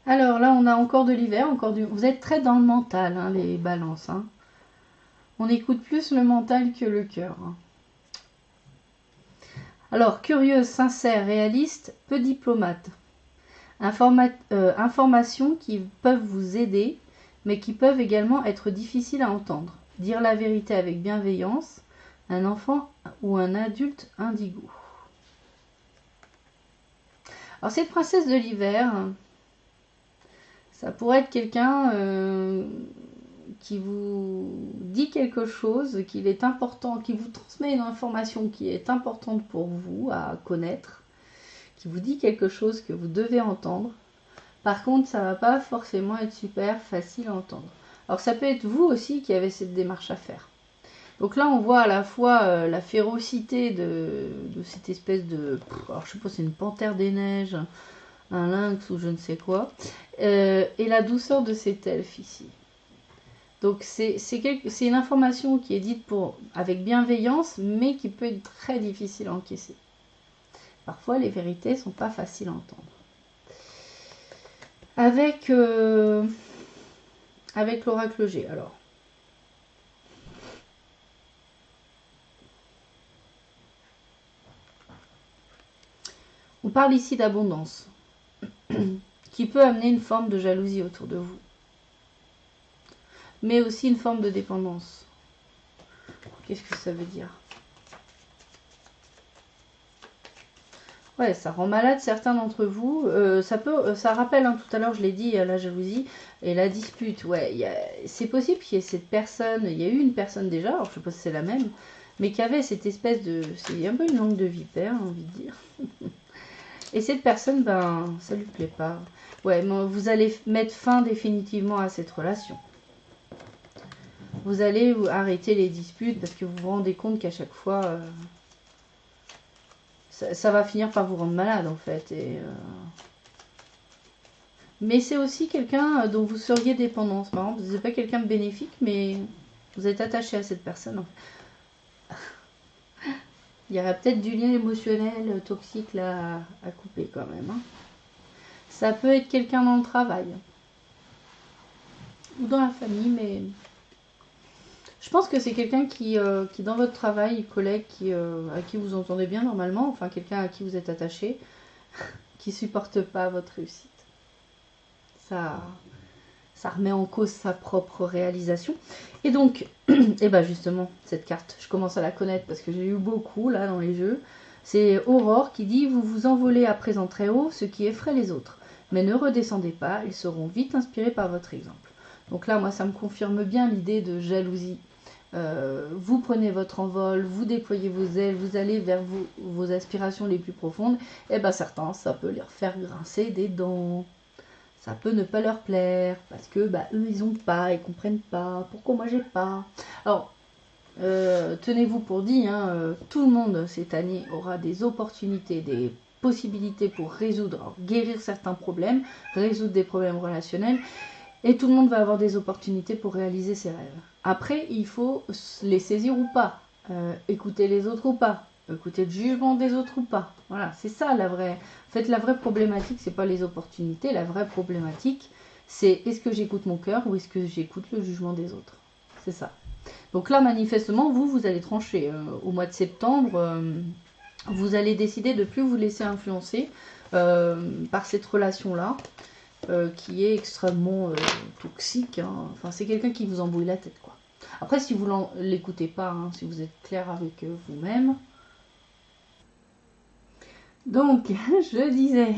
Alors là, on a encore de l'hiver, encore du... Vous êtes très dans le mental, hein, les balances. Hein. On écoute plus le mental que le cœur. Hein. Alors, curieuse, sincère, réaliste, peu diplomate. Informations qui peuvent vous aider, mais qui peuvent également être difficiles à entendre. Dire la vérité avec bienveillance, un enfant ou un adulte indigo. Alors cette princesse de l'hiver, ça pourrait être quelqu'un qui vous dit quelque chose, qu'il est important, qui vous transmet une information qui est importante pour vous à connaître, qui vous dit quelque chose que vous devez entendre. Par contre, ça ne va pas forcément être super facile à entendre. Alors ça peut être vous aussi qui avez cette démarche à faire. Donc là, on voit à la fois la férocité de cette espèce de... alors je sais pas, c'est une panthère des neiges, un lynx ou je ne sais quoi. Et la douceur de cet elfe ici. Donc c'est une information qui est dite avec bienveillance, mais qui peut être très difficile à encaisser. Parfois, les vérités ne sont pas faciles à entendre. Avec l'oracle G, alors. On parle ici d'abondance, qui peut amener une forme de jalousie autour de vous, mais aussi une forme de dépendance. Qu'est-ce que ça veut dire? Ouais, ça rend malade certains d'entre vous. Ça rappelle, hein, tout à l'heure, je l'ai dit, la jalousie et la dispute. Ouais, c'est possible qu'il y ait cette personne, il y a eu une personne déjà, alors je sais pas si c'est la même, mais qui avait cette espèce de... C'est un peu une langue de vipère, j'ai envie de dire. Et cette personne, ben, ça lui plaît pas. Ouais, mais vous allez mettre fin définitivement à cette relation. Vous allez arrêter les disputes parce que vous vous rendez compte qu'à chaque fois, ça va finir par vous rendre malade en fait. Mais c'est aussi quelqu'un dont vous seriez dépendant. C'est marrant, vous n'êtes pas quelqu'un de bénéfique, mais vous êtes attaché à cette personne. Il y aurait peut-être du lien émotionnel toxique là à couper quand même. Hein. Ça peut être quelqu'un dans le travail ou dans la famille, mais je pense que c'est quelqu'un qui dans votre travail, collègue, à qui vous entendez bien normalement, enfin quelqu'un à qui vous êtes attaché, qui supporte pas votre réussite. Ça remet en cause sa propre réalisation. Et donc, et ben justement, cette carte, je commence à la connaître parce que j'ai eu beaucoup là dans les jeux. C'est Aurore qui dit « Vous vous envolez à présent très haut, ce qui effraie les autres. Mais ne redescendez pas, ils seront vite inspirés par votre exemple. » Donc là, moi, ça me confirme bien l'idée de jalousie. Vous prenez votre envol, vous déployez vos ailes, vous allez vers vos aspirations les plus profondes. Et ben certains, ça peut leur faire grincer des dents. Ça peut ne pas leur plaire parce que bah, eux ils ont pas, ils comprennent pas. Pourquoi moi j'ai pas? Alors tenez-vous pour dit, hein, tout le monde cette année aura des opportunités, des possibilités pour résoudre, guérir certains problèmes, résoudre des problèmes relationnels, et tout le monde va avoir des opportunités pour réaliser ses rêves. Après, il faut les saisir ou pas, écouter les autres ou pas, écouter le jugement des autres ou pas. Voilà, c'est ça la vraie. En fait, la vraie problématique, c'est pas les opportunités. La vraie problématique, c'est est-ce que j'écoute mon cœur ou est-ce que j'écoute le jugement des autres. C'est ça. Donc là, manifestement, vous allez trancher. Au mois de septembre, vous allez décider de ne plus vous laisser influencer par cette relation-là, qui est extrêmement toxique. Hein. Enfin, c'est quelqu'un qui vous embrouille la tête, quoi. Après, si vous ne l'écoutez pas, hein, si vous êtes clair avec vous-même. Donc, je disais,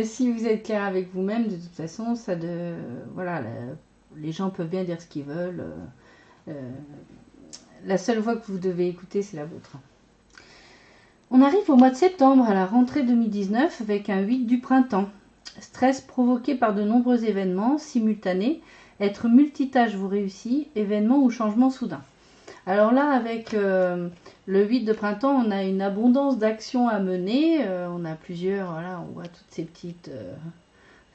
si vous êtes clair avec vous-même, de toute façon, voilà, les gens peuvent bien dire ce qu'ils veulent. La seule voix que vous devez écouter, c'est la vôtre. On arrive au mois de septembre, à la rentrée 2019, avec un 8 du printemps. Stress provoqué par de nombreux événements simultanés. Être multitâche vous réussit, événement ou changement soudain. Alors là, avec le 8 de printemps, on a une abondance d'actions à mener. On a plusieurs, voilà, on voit toutes ces petites,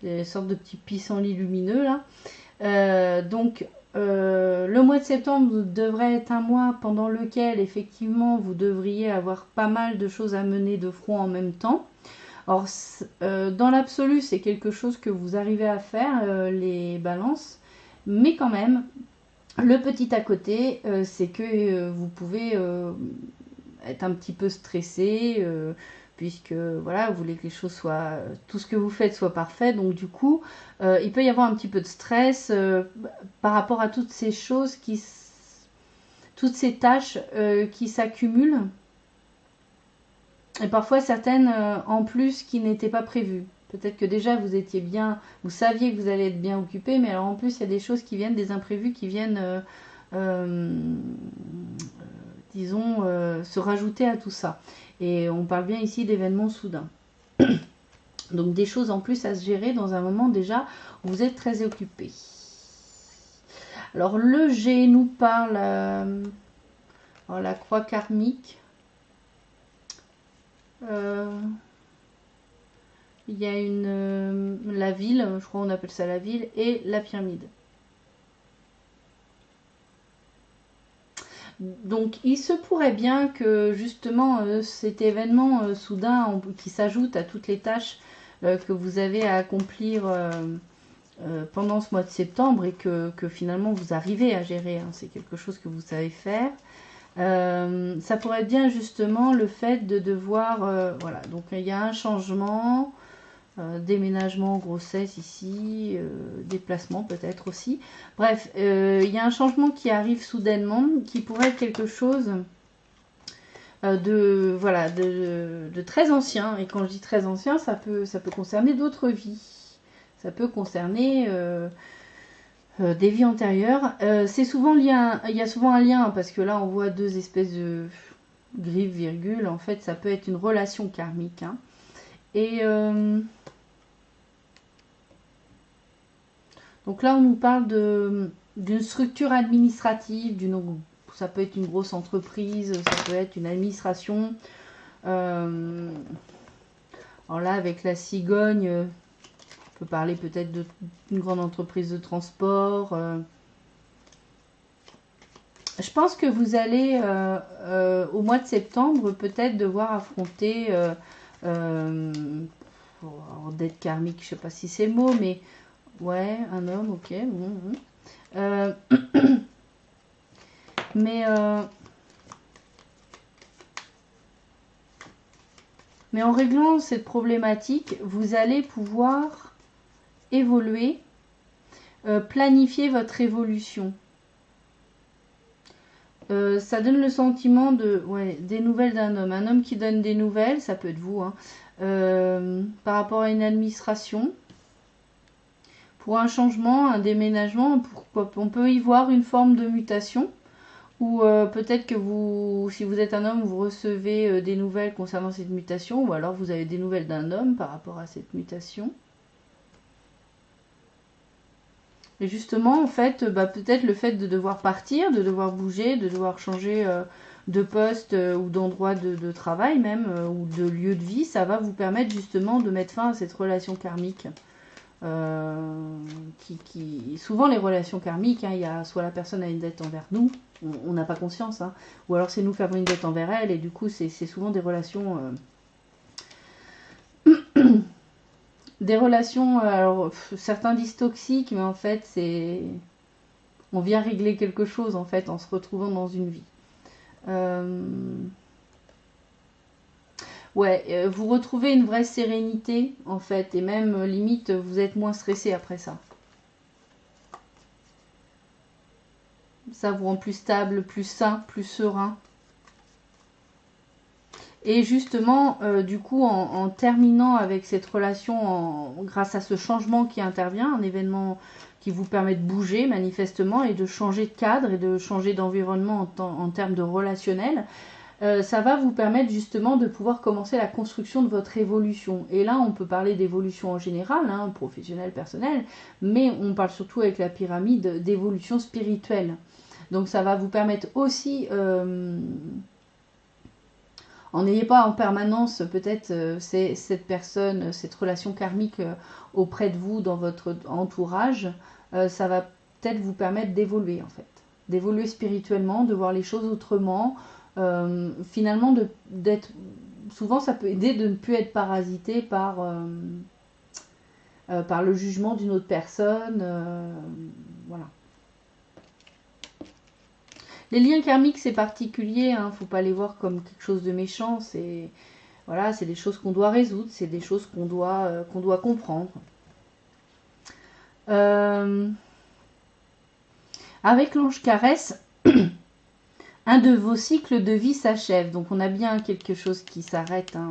les sortes de petits pissenlits lumineux là. Donc, le mois de septembre devrait être un mois pendant lequel, effectivement, vous devriez avoir pas mal de choses à mener de front en même temps. Or, dans l'absolu, c'est quelque chose que vous arrivez à faire, les balances. Mais quand même, le petit à côté, c'est que vous pouvez être un petit peu stressé, puisque voilà, vous voulez que les choses soient, tout ce que vous faites soit parfait. Donc du coup, il peut y avoir un petit peu de stress par rapport à toutes ces choses toutes ces tâches qui s'accumulent. Et parfois certaines en plus qui n'étaient pas prévues. Peut-être que déjà vous étiez bien, vous saviez que vous allez être bien occupé, mais alors en plus il y a des choses qui viennent, des imprévus qui viennent, disons, se rajouter à tout ça. Et on parle bien ici d'événements soudains. Donc des choses en plus à se gérer dans un moment déjà où vous êtes très occupé. Alors le G nous parle, la croix karmique. Il y a la ville, je crois qu'on appelle ça la ville, et la pyramide. Donc il se pourrait bien que justement cet événement soudain qui s'ajoute à toutes les tâches que vous avez à accomplir pendant ce mois de septembre et que finalement vous arrivez à gérer, hein, c'est quelque chose que vous savez faire. Ça pourrait être bien justement le fait de devoir, voilà, donc il y a un changement, déménagement, grossesse ici, déplacement peut-être aussi. Bref, il y a un changement qui arrive soudainement, qui pourrait être quelque chose voilà, de très anciens. Et quand je dis très anciens, ça peut concerner d'autres vies. Ça peut concerner des vies antérieures. C'est souvent lié il y a souvent un lien, parce que là, on voit deux espèces de griffes, virgules. En fait, ça peut être une relation karmique. Hein. Et donc là, on nous parle d'une structure administrative, ça peut être une grosse entreprise, ça peut être une administration. Alors là, avec la cigogne, on peut parler peut-être d'une grande entreprise de transport. Je pense que vous allez, au mois de septembre, peut-être devoir affronter dette karmique, je ne sais pas si c'est le mot, mais ouais, un homme, ok. Mais en réglant cette problématique, vous allez pouvoir évoluer, planifier votre évolution. Ça donne le sentiment des nouvelles d'un homme. Un homme qui donne des nouvelles, ça peut être vous, hein, par rapport à une administration. Pour un changement, un déménagement, on peut y voir une forme de mutation. Ou peut-être que si vous êtes un homme, vous recevez des nouvelles concernant cette mutation. Ou alors vous avez des nouvelles d'un homme par rapport à cette mutation. Et justement, en fait, peut-être le fait de devoir partir, de devoir bouger, de devoir changer de poste ou d'endroit de travail même, ou de lieu de vie, ça va vous permettre justement de mettre fin à cette relation karmique. Souvent les relations karmiques, hein, il y a soit la personne a une dette envers nous, on n'a pas conscience, hein, ou alors c'est nous qui avons une dette envers elle, et du coup c'est souvent des relations... des relations, alors certains disent toxiques, mais en fait c'est... On vient régler quelque chose en fait en se retrouvant dans une vie. Ouais, vous retrouvez une vraie sérénité en fait, et même limite vous êtes moins stressé après ça. Ça vous rend plus stable, plus sain, plus serein. Et justement, du coup, en terminant avec cette relation, grâce à ce changement qui intervient, un événement qui vous permet de bouger manifestement et de changer de cadre et de changer d'environnement en termes de relationnel, ça va vous permettre justement de pouvoir commencer la construction de votre évolution. Et là, on peut parler d'évolution en général, hein, professionnelle, personnelle, mais on parle surtout avec la pyramide d'évolution spirituelle. Donc ça va vous permettre aussi... n'ayez pas en permanence peut-être cette personne, cette relation karmique auprès de vous, dans votre entourage, ça va peut-être vous permettre d'évoluer en fait. D'évoluer spirituellement, de voir les choses autrement. Finalement, souvent ça peut aider de ne plus être parasité par le jugement d'une autre personne. Voilà. Les liens karmiques, c'est particulier, hein, faut pas les voir comme quelque chose de méchant, c'est voilà, c'est des choses qu'on doit résoudre, c'est des choses qu'on doit comprendre. Avec l'ange caresse, un de vos cycles de vie s'achève. Donc on a bien quelque chose qui s'arrête. Hein.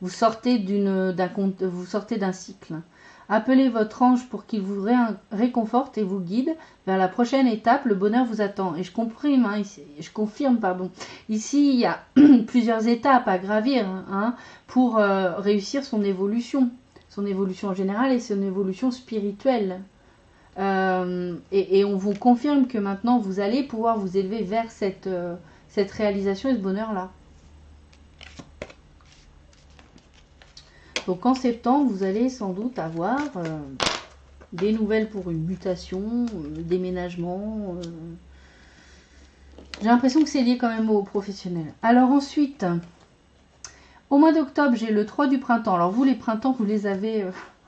Vous sortez d'un cycle. Appelez votre ange pour qu'il vous réconforte et vous guide vers la prochaine étape. Le bonheur vous attend. Et je confirme, ici, il y a plusieurs étapes à gravir hein, pour réussir son évolution en général et son évolution spirituelle. Et on vous confirme que maintenant, vous allez pouvoir vous élever vers cette réalisation et ce bonheur-là. Donc en septembre, vous allez sans doute avoir des nouvelles pour une mutation, déménagement. J'ai l'impression que c'est lié quand même au professionnel. Alors ensuite, au mois d'octobre, j'ai le 3 du printemps. Alors vous, les printemps, vous les avez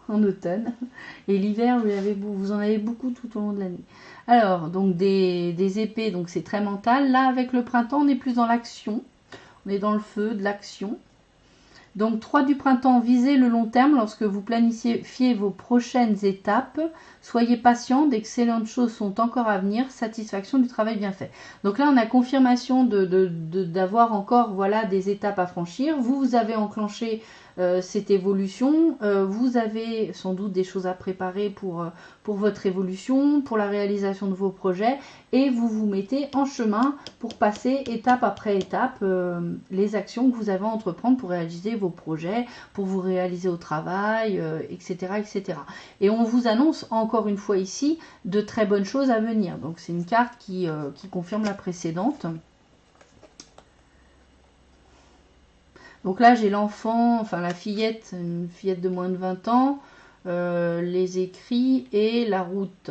en automne. Et l'hiver, vous en avez beaucoup tout au long de l'année. Alors, donc des épées, donc c'est très mental. Là, avec le printemps, on est plus dans l'action. On est dans le feu, de l'action. Donc 3 du printemps, visez le long terme lorsque vous planifiez vos prochaines étapes. Soyez patient, d'excellentes choses sont encore à venir. Satisfaction du travail bien fait. Donc là, on a confirmation d'avoir encore voilà, des étapes à franchir. Vous avez enclenché cette évolution. Vous avez sans doute des choses à préparer pour votre évolution, pour la réalisation de vos projets. Et vous vous mettez en chemin pour passer étape après étape les actions que vous avez à entreprendre pour réaliser vos projets, pour vous réaliser au travail, etc., etc. Et on vous annonce encore une fois ici de très bonnes choses à venir. Donc c'est une carte qui confirme la précédente. Donc là, j'ai l'enfant, enfin la fillette, une fillette de moins de 20 ans, les écrits et la route.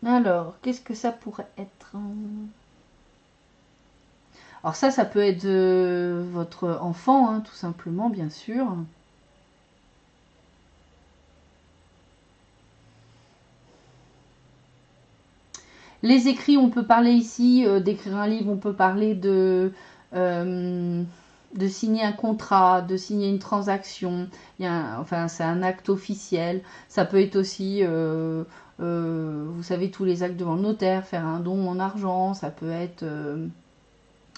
Alors, qu'est-ce que ça pourrait être? Alors ça peut être votre enfant, hein, tout simplement, bien sûr. Les écrits, on peut parler ici d'écrire un livre, on peut parler de signer un contrat, de signer une transaction. Enfin, c'est un acte officiel. Ça peut être aussi, vous savez, tous les actes devant le notaire, faire un don en argent. Ça peut être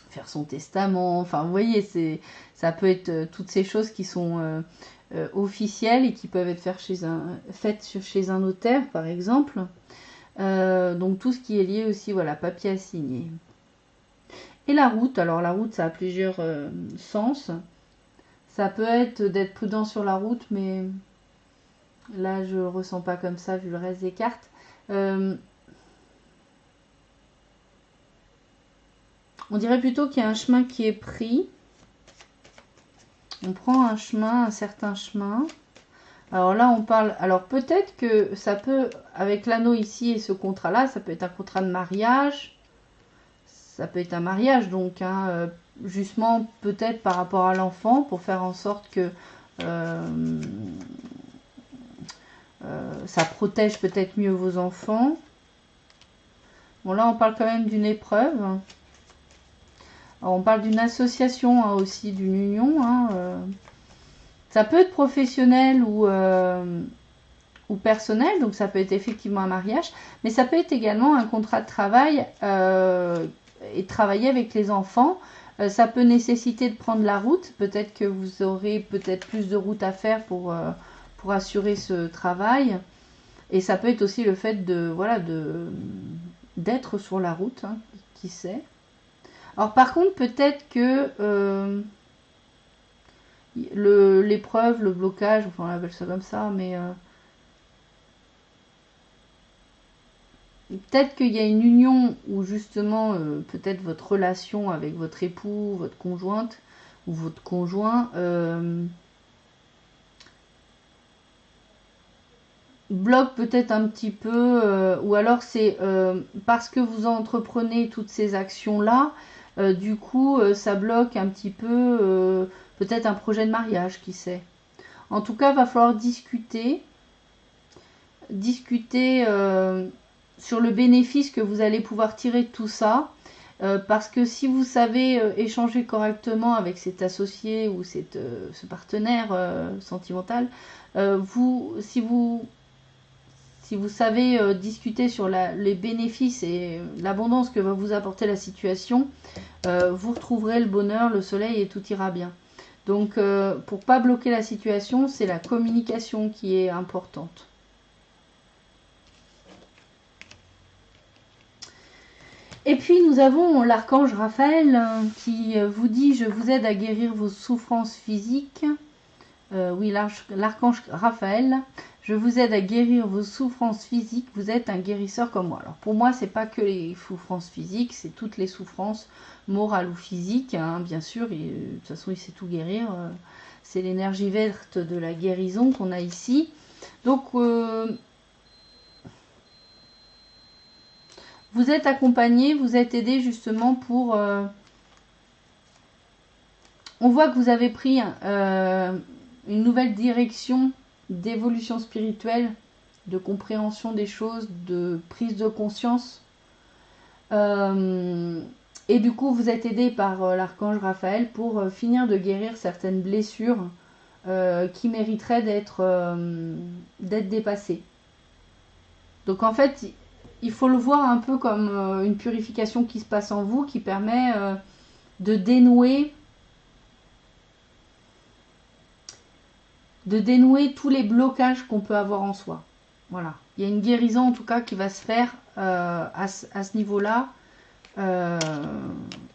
faire son testament. Enfin, vous voyez, ça peut être toutes ces choses qui sont officielles et qui peuvent être faites chez un notaire, par exemple. Donc tout ce qui est lié aussi, voilà, papier à signer. Et la route, alors la route ça a plusieurs sens. Ça peut être d'être prudent sur la route, mais là je le ressens pas comme ça vu le reste des cartes. On dirait plutôt qu'il y a un chemin qui est pris. On prend un chemin, un certain chemin. Alors là, on parle... Alors peut-être que ça peut, avec l'anneau ici et ce contrat-là, ça peut être un contrat de mariage. Ça peut être un mariage, donc, hein, justement, peut-être par rapport à l'enfant, pour faire en sorte que ça protège peut-être mieux vos enfants. Bon, là, on parle quand même d'une épreuve. Alors, on parle d'une association, hein, aussi, d'une union, hein, ça peut être professionnel ou personnel, donc ça peut être effectivement un mariage, mais ça peut être également un contrat de travail et travailler avec les enfants. Ça peut nécessiter de prendre la route, peut-être que vous aurez peut-être plus de route à faire pour assurer ce travail, et ça peut être aussi le fait de voilà d'être sur la route, hein, qui sait. Alors par contre, peut-être que l'épreuve, le blocage, enfin on appelle ça comme ça, mais peut-être qu'il y a une union où justement peut-être votre relation avec votre époux, votre conjointe ou votre conjoint bloque peut-être un petit peu, ou alors c'est parce que vous entreprenez toutes ces actions-là, du coup ça bloque un petit peu peut-être un projet de mariage, qui sait. En tout cas, va falloir discuter sur le bénéfice que vous allez pouvoir tirer de tout ça. Parce que si vous savez échanger correctement avec cet associé ou ce partenaire sentimental, si vous savez discuter sur les bénéfices et l'abondance que va vous apporter la situation, vous retrouverez le bonheur, le soleil et tout ira bien. Donc pour pas bloquer la situation, c'est la communication qui est importante. Et puis nous avons l'archange Raphaël qui vous dit: je vous aide à guérir vos souffrances physiques. Oui, l'archange Raphaël, je vous aide à guérir vos souffrances physiques, vous êtes un guérisseur comme moi. Alors pour moi, c'est pas que les souffrances physiques, c'est toutes les souffrances morales ou physiques, hein, bien sûr, et de toute façon il sait tout guérir. C'est l'énergie verte de la guérison qu'on a ici. Donc vous êtes accompagné, vous êtes aidé justement pour... on voit que vous avez pris une nouvelle direction d'évolution spirituelle, de compréhension des choses, de prise de conscience Et du coup, vous êtes aidé par l'archange Raphaël pour finir de guérir certaines blessures qui mériteraient d'être dépassées. Donc en fait, il faut le voir un peu comme une purification qui se passe en vous, qui permet de dénouer tous les blocages qu'on peut avoir en soi. Voilà. Il y a une guérison en tout cas qui va se faire à ce niveau-là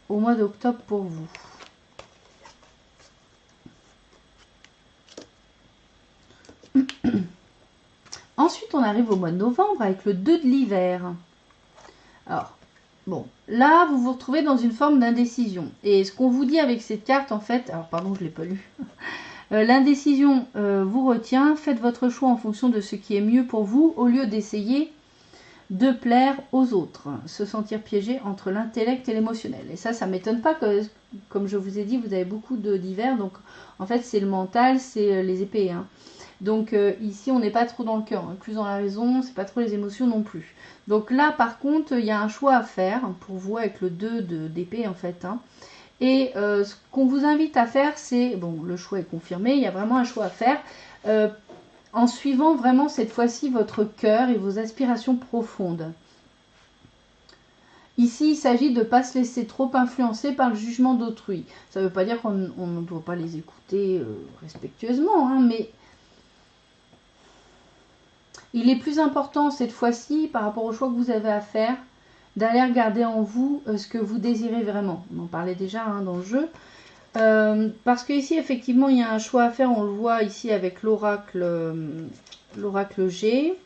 au mois d'octobre pour vous. Ensuite, on arrive au mois de novembre avec le 2 de l'hiver. Alors, bon, là, vous vous retrouvez dans une forme d'indécision. Et ce qu'on vous dit avec cette carte, en fait, alors pardon, je ne l'ai pas lu. L'indécision vous retient. Faites votre choix en fonction de ce qui est mieux pour vous, au lieu d'essayer de plaire aux autres. Se sentir piégé entre l'intellect et l'émotionnel. Et ça ne m'étonne pas que, comme je vous ai dit, vous avez beaucoup d'hiver. Donc, en fait, c'est le mental, c'est les épées, hein. Donc ici, on n'est pas trop dans le cœur, hein, plus dans la raison, c'est pas trop les émotions non plus. Donc là, par contre, il y a un choix à faire pour vous avec le 2 d'épée en fait, hein. Et ce qu'on vous invite à faire, c'est, bon, le choix est confirmé, il y a vraiment un choix à faire en suivant vraiment cette fois-ci votre cœur et vos aspirations profondes. Ici, il s'agit de ne pas se laisser trop influencer par le jugement d'autrui. Ça ne veut pas dire qu'on ne doit pas les écouter respectueusement, hein, mais il est plus important cette fois-ci, par rapport au choix que vous avez à faire, d'aller regarder en vous ce que vous désirez vraiment. On en parlait déjà hein, dans le jeu. Parce que ici, effectivement, il y a un choix à faire. On le voit ici avec l'oracle G.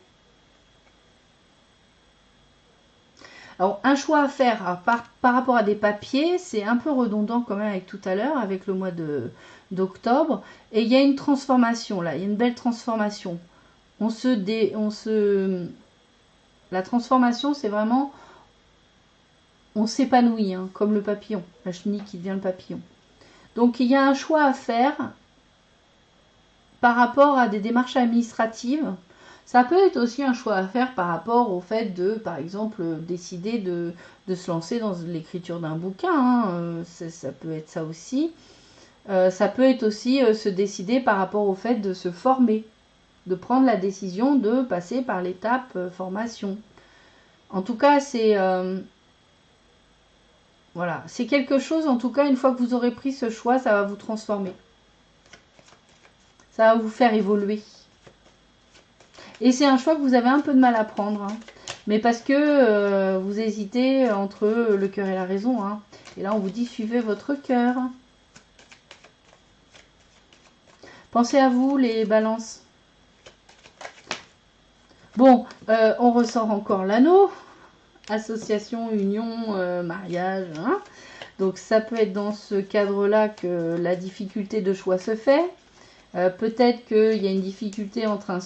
Alors, un choix à faire alors, par rapport à des papiers, c'est un peu redondant quand même avec tout à l'heure, avec le mois d'octobre. Et il y a une transformation là, il y a une belle transformation. La transformation, c'est vraiment, on s'épanouit, hein, comme le papillon, la chenille qui devient le papillon. Donc, il y a un choix à faire par rapport à des démarches administratives. Ça peut être aussi un choix à faire par rapport au fait de, par exemple, décider de se lancer dans l'écriture d'un bouquin. Hein, ça peut être ça aussi. Ça peut être aussi se décider par rapport au fait de se former, de prendre la décision de passer par l'étape formation. En tout cas, c'est voilà, c'est quelque chose, en tout cas, une fois que vous aurez pris ce choix, ça va vous transformer. Ça va vous faire évoluer. Et c'est un choix que vous avez un peu de mal à prendre, hein, mais parce que vous hésitez entre le cœur et la raison. Hein. Et là, on vous dit, suivez votre cœur. Pensez à vous, les balances. Bon, on ressort encore l'anneau. Association, union, mariage. Hein. Donc ça peut être dans ce cadre-là que la difficulté de choix se fait. Peut-être qu'il y a une difficulté entre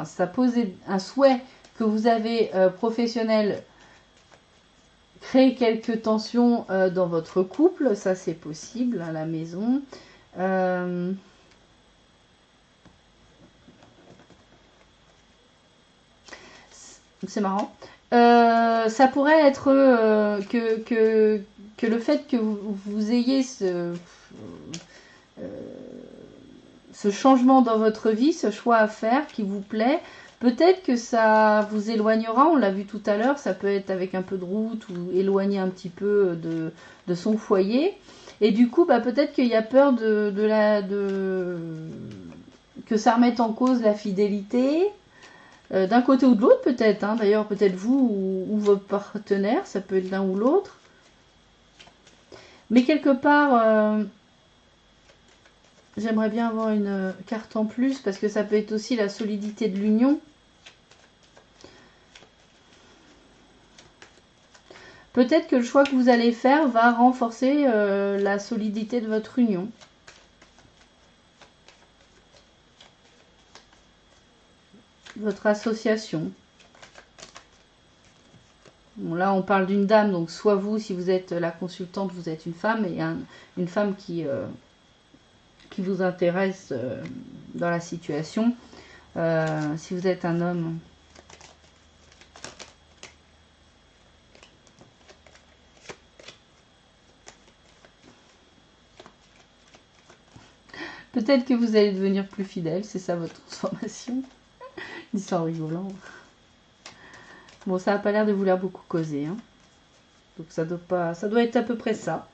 ça pose un souhait que vous avez professionnel, créer quelques tensions dans votre couple. Ça c'est possible à la maison. C'est marrant. Ça pourrait être que le fait que vous ayez ce changement dans votre vie, ce choix à faire qui vous plaît, peut-être que ça vous éloignera, on l'a vu tout à l'heure, ça peut être avec un peu de route ou éloigner un petit peu de son foyer. Et du coup, bah, peut-être qu'il y a peur que ça remette en cause la fidélité. D'un côté ou de l'autre peut-être, hein. D'ailleurs peut-être vous ou votre partenaire, ça peut être l'un ou l'autre. Mais quelque part, j'aimerais bien avoir une carte en plus parce que ça peut être aussi la solidité de l'union. Peut-être que le choix que vous allez faire va renforcer la solidité de votre union. Votre association. Bon, là, on parle d'une dame, donc soit vous, si vous êtes la consultante, vous êtes une femme, et une femme qui vous intéresse dans la situation. Si vous êtes un homme, Peut-être que vous allez devenir plus fidèle, c'est ça votre transformation. Une histoire rigolante. Bon, ça n'a pas l'air de vouloir beaucoup causer. Hein. Donc ça doit être à peu près ça.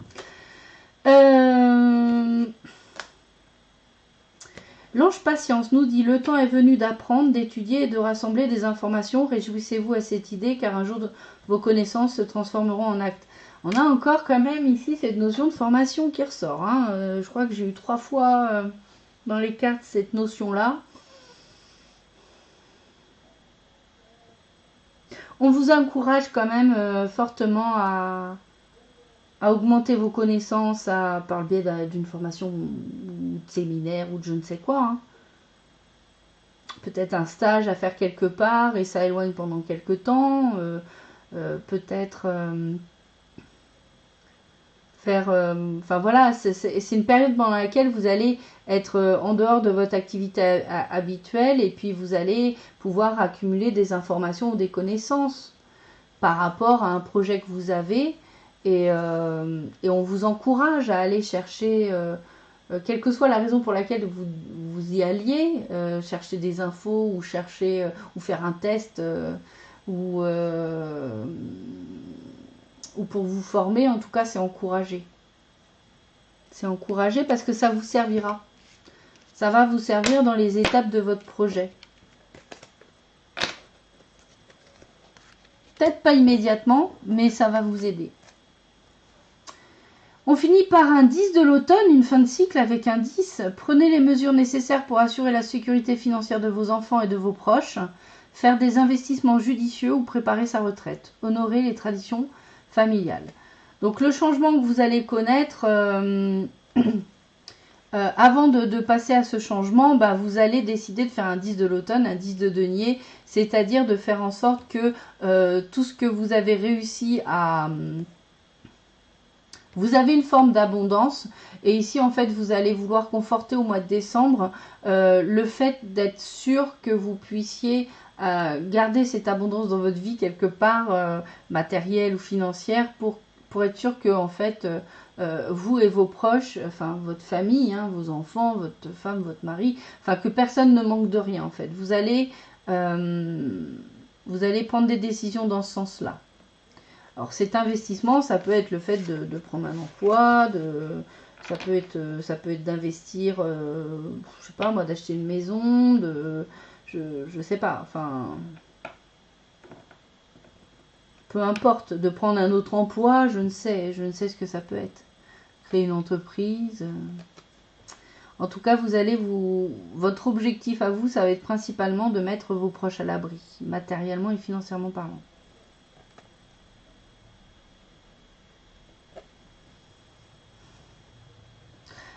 L'ange patience nous dit: le temps est venu d'apprendre, d'étudier et de rassembler des informations. Réjouissez-vous à cette idée, car un jour vos connaissances se transformeront en actes. On a encore quand même ici cette notion de formation qui ressort. Hein. Je crois que j'ai eu 3 fois dans les cartes cette notion-là. On vous encourage quand même fortement à augmenter vos connaissances par le biais d'une formation ou de séminaire ou de je ne sais quoi. Hein. Peut-être un stage à faire quelque part et ça éloigne pendant quelque temps. Peut-être faire... Enfin voilà, c'est une période pendant laquelle vous allez être en dehors de votre activité habituelle et puis vous allez pouvoir accumuler des informations ou des connaissances par rapport à un projet que vous avez. Et on vous encourage à aller chercher, quelle que soit la raison pour laquelle vous y alliez, chercher des infos ou chercher ou faire un test ou pour vous former. En tout cas, c'est encouragé. C'est encouragé parce que ça vous servira. Ça va vous servir dans les étapes de votre projet. Peut-être pas immédiatement, mais ça va vous aider. On finit par un 10 de l'automne, une fin de cycle avec un 10. Prenez les mesures nécessaires pour assurer la sécurité financière de vos enfants et de vos proches. Faire des investissements judicieux ou préparer sa retraite. Honorer les traditions familiales. Donc le changement que vous allez connaître, avant de passer à ce changement, vous allez décider de faire un 10 de l'automne, un 10 de denier. C'est-à-dire de faire en sorte que tout ce que vous avez réussi à... Vous avez une forme d'abondance et ici en fait vous allez vouloir conforter au mois de décembre le fait d'être sûr que vous puissiez garder cette abondance dans votre vie quelque part matérielle ou financière pour être sûr que en fait vous et vos proches, enfin votre famille, hein, vos enfants, votre femme, votre mari, enfin que personne ne manque de rien en fait. Vous allez prendre des décisions dans ce sens-là. Alors cet investissement, ça peut être le fait de prendre un emploi, ça peut être d'investir, je sais pas moi, d'acheter une maison, je sais pas, enfin, peu importe, de prendre un autre emploi, je ne sais ce que ça peut être. Créer une entreprise. En tout cas, votre objectif à vous, ça va être principalement de mettre vos proches à l'abri, matériellement et financièrement parlant.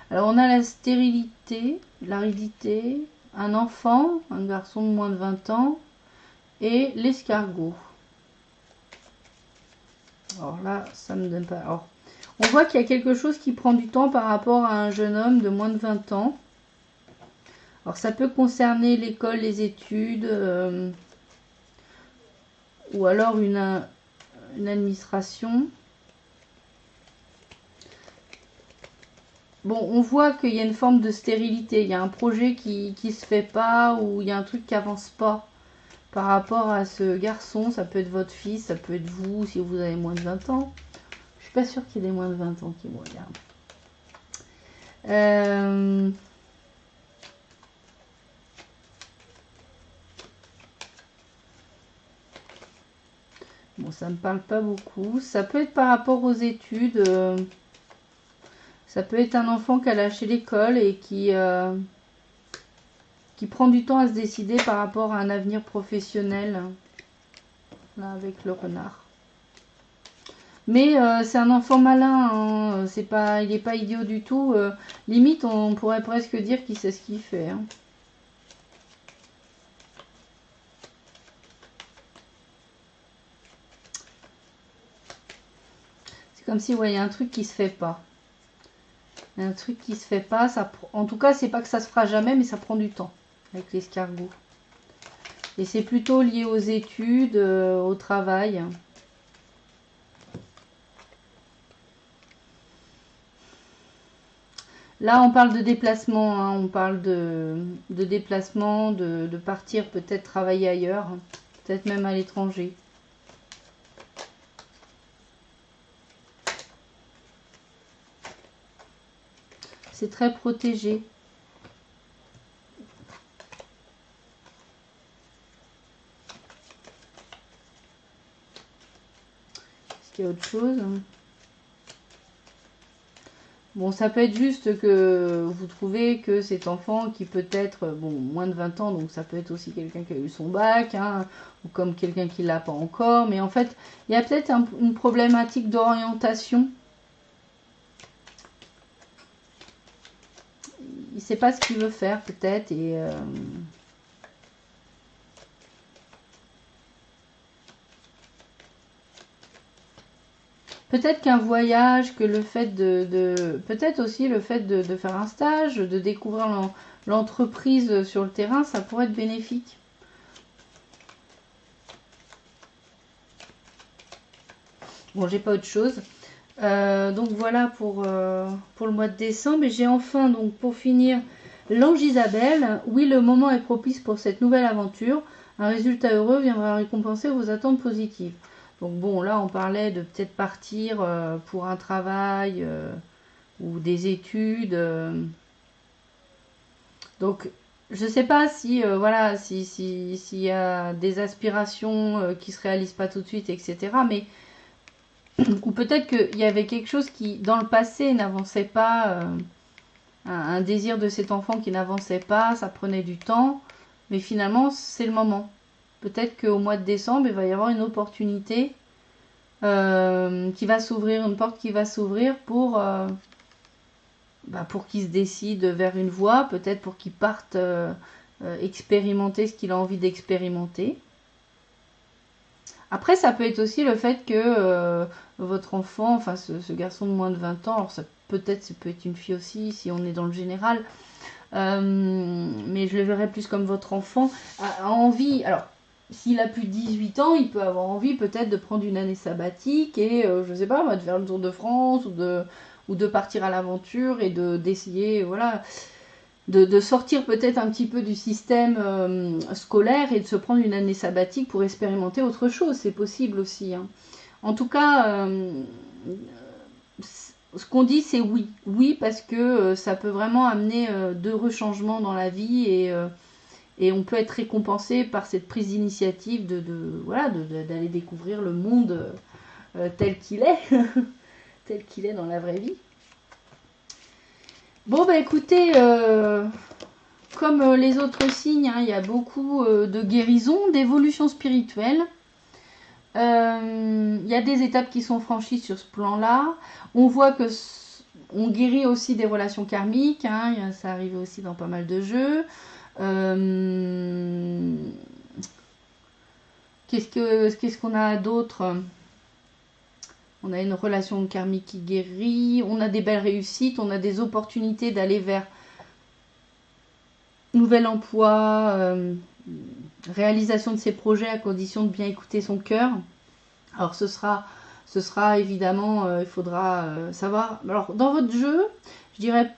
Alors on a la stérilité, l'aridité, un enfant, un garçon de moins de 20 ans et l'escargot. Alors là, ça me donne pas... Alors, on voit qu'il y a quelque chose qui prend du temps par rapport à un jeune homme de moins de 20 ans. Alors ça peut concerner l'école, les études, ou alors une administration. Bon, on voit qu'il y a une forme de stérilité. Il y a un projet qui se fait pas ou il y a un truc qui avance pas par rapport à ce garçon. Ça peut être votre fils, ça peut être vous si vous avez moins de 20 ans. Je suis pas sûre qu'il y ait des moins de 20 ans qui me regardent. Bon, ça me parle pas beaucoup. Ça peut être par rapport aux études. Ça peut être un enfant qui a lâché l'école et qui prend du temps à se décider par rapport à un avenir professionnel. Là, avec le renard. Mais c'est un enfant malin. Hein. Il n'est pas idiot du tout. Limite, on pourrait presque dire qu'il sait ce qu'il fait. Hein. C'est comme si, ouais, il y a un truc qui se fait pas. Il y a un truc qui se fait pas. En tout cas, c'est pas que ça se fera jamais, mais ça prend du temps avec l'escargot. Et c'est plutôt lié aux études, au travail. Là, on parle de déplacement, hein, on parle de déplacement, de partir peut-être travailler ailleurs, hein, peut-être même à l'étranger. C'est très protégé. Est-ce qu'il y a autre chose? Bon, ça peut être juste que vous trouvez que cet enfant qui peut être, bon, moins de 20 ans, donc ça peut être aussi quelqu'un qui a eu son bac, hein, ou comme quelqu'un qui ne l'a pas encore, mais en fait, il y a peut-être une problématique d'orientation. Il ne sait pas ce qu'il veut faire, peut-être, et... peut-être qu'un voyage, que le fait peut-être aussi le fait de faire un stage, de découvrir l'entreprise sur le terrain, ça pourrait être bénéfique. Bon, j'ai pas autre chose. Donc voilà pour le mois de décembre. Et j'ai enfin, donc pour finir, l'ange Isabelle. Oui, le moment est propice pour cette nouvelle aventure. Un résultat heureux viendra récompenser vos attentes positives. Donc bon, là on parlait de peut-être partir pour un travail ou des études. Donc je sais pas si voilà s'il y a des aspirations qui se réalisent pas tout de suite, etc. Mais ou peut-être qu'il y avait quelque chose qui dans le passé n'avançait pas, un désir de cet enfant qui n'avançait pas, ça prenait du temps, mais finalement c'est le moment. Peut-être qu'au mois de décembre il va y avoir une opportunité qui va s'ouvrir, une porte qui va s'ouvrir pour qu'il se décide vers une voie, peut-être pour qu'il parte expérimenter ce qu'il a envie d'expérimenter. Après, ça peut être aussi le fait que votre enfant, enfin ce garçon de moins de 20 ans, alors ça peut être une fille aussi, si on est dans le général, mais je le verrais plus comme votre enfant, a envie, alors s'il a plus de 18 ans, il peut avoir envie peut-être de prendre une année sabbatique et, je sais pas, de faire le tour de France ou de partir à l'aventure et d'essayer, voilà, de sortir peut-être un petit peu du système scolaire et de se prendre une année sabbatique pour expérimenter autre chose. C'est possible aussi, hein. En tout cas, ce qu'on dit, c'est oui. Oui, parce que ça peut vraiment amener d'heureux changements dans la vie et on peut être récompensé par cette prise d'initiative voilà, d'aller découvrir le monde tel qu'il est, tel qu'il est dans la vraie vie. Bon, bah écoutez, comme les autres signes, hein, il y a beaucoup de guérison, d'évolution spirituelle. Il y a des étapes qui sont franchies sur ce plan-là. On voit que on guérit aussi des relations karmiques, hein, ça arrive aussi dans pas mal de jeux. Qu'est-ce qu'on a d'autre? On a une relation karmique qui guérit, on a des belles réussites, on a des opportunités d'aller vers nouvel emploi, réalisation de ses projets à condition de bien écouter son cœur. Alors ce sera évidemment, il faudra savoir. Alors dans votre jeu, je dirais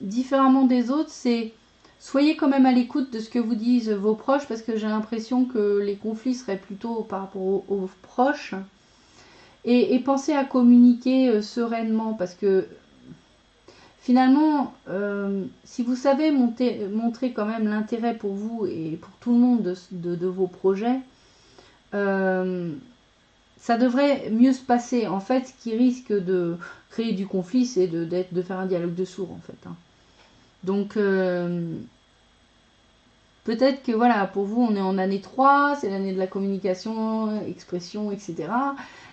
différemment des autres, c'est soyez quand même à l'écoute de ce que vous disent vos proches, parce que j'ai l'impression que les conflits seraient plutôt par rapport aux proches. Et pensez à communiquer sereinement, parce que finalement, si vous savez montrer quand même l'intérêt pour vous et pour tout le monde de vos projets, ça devrait mieux se passer. En fait, ce qui risque de créer du conflit, c'est de faire un dialogue de sourds, en fait, hein. Donc, peut-être que voilà, pour vous, on est en année 3, c'est l'année de la communication, expression, etc.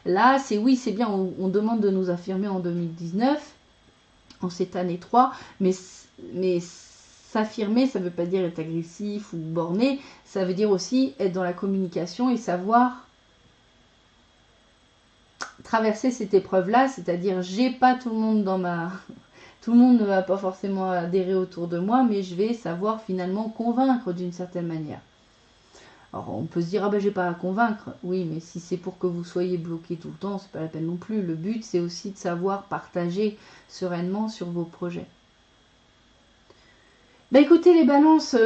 Là, oui, c'est bien, on demande de nous affirmer en 2019, en cette année 3, mais s'affirmer, ça ne veut pas dire être agressif ou borné, ça veut dire aussi être dans la communication et savoir traverser cette épreuve-là, c'est-à-dire j'ai pas tout le monde tout le monde ne va pas forcément adhérer autour de moi, mais je vais savoir finalement convaincre d'une certaine manière. Alors on peut se dire, ah ben j'ai pas à convaincre, oui, mais si c'est pour que vous soyez bloqué tout le temps, c'est pas la peine non plus. Le but c'est aussi de savoir partager sereinement sur vos projets. Bah écoutez les balances,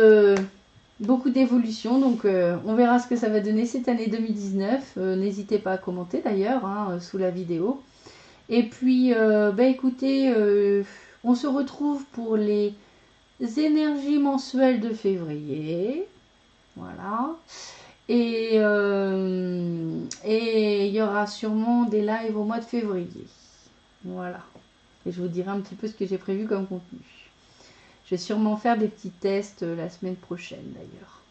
beaucoup d'évolution, donc on verra ce que ça va donner cette année 2019. N'hésitez pas à commenter d'ailleurs hein, sous la vidéo. Et puis bah écoutez, on se retrouve pour les énergies mensuelles de février. Voilà. Et il y aura sûrement des lives au mois de février. Voilà. Et je vous dirai un petit peu ce que j'ai prévu comme contenu. Je vais sûrement faire des petits tests la semaine prochaine d'ailleurs.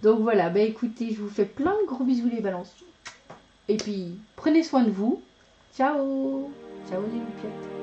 Donc voilà, bah écoutez, je vous fais plein de gros bisous les balances. Et puis, prenez soin de vous. Ciao. Ciao les loupiottes.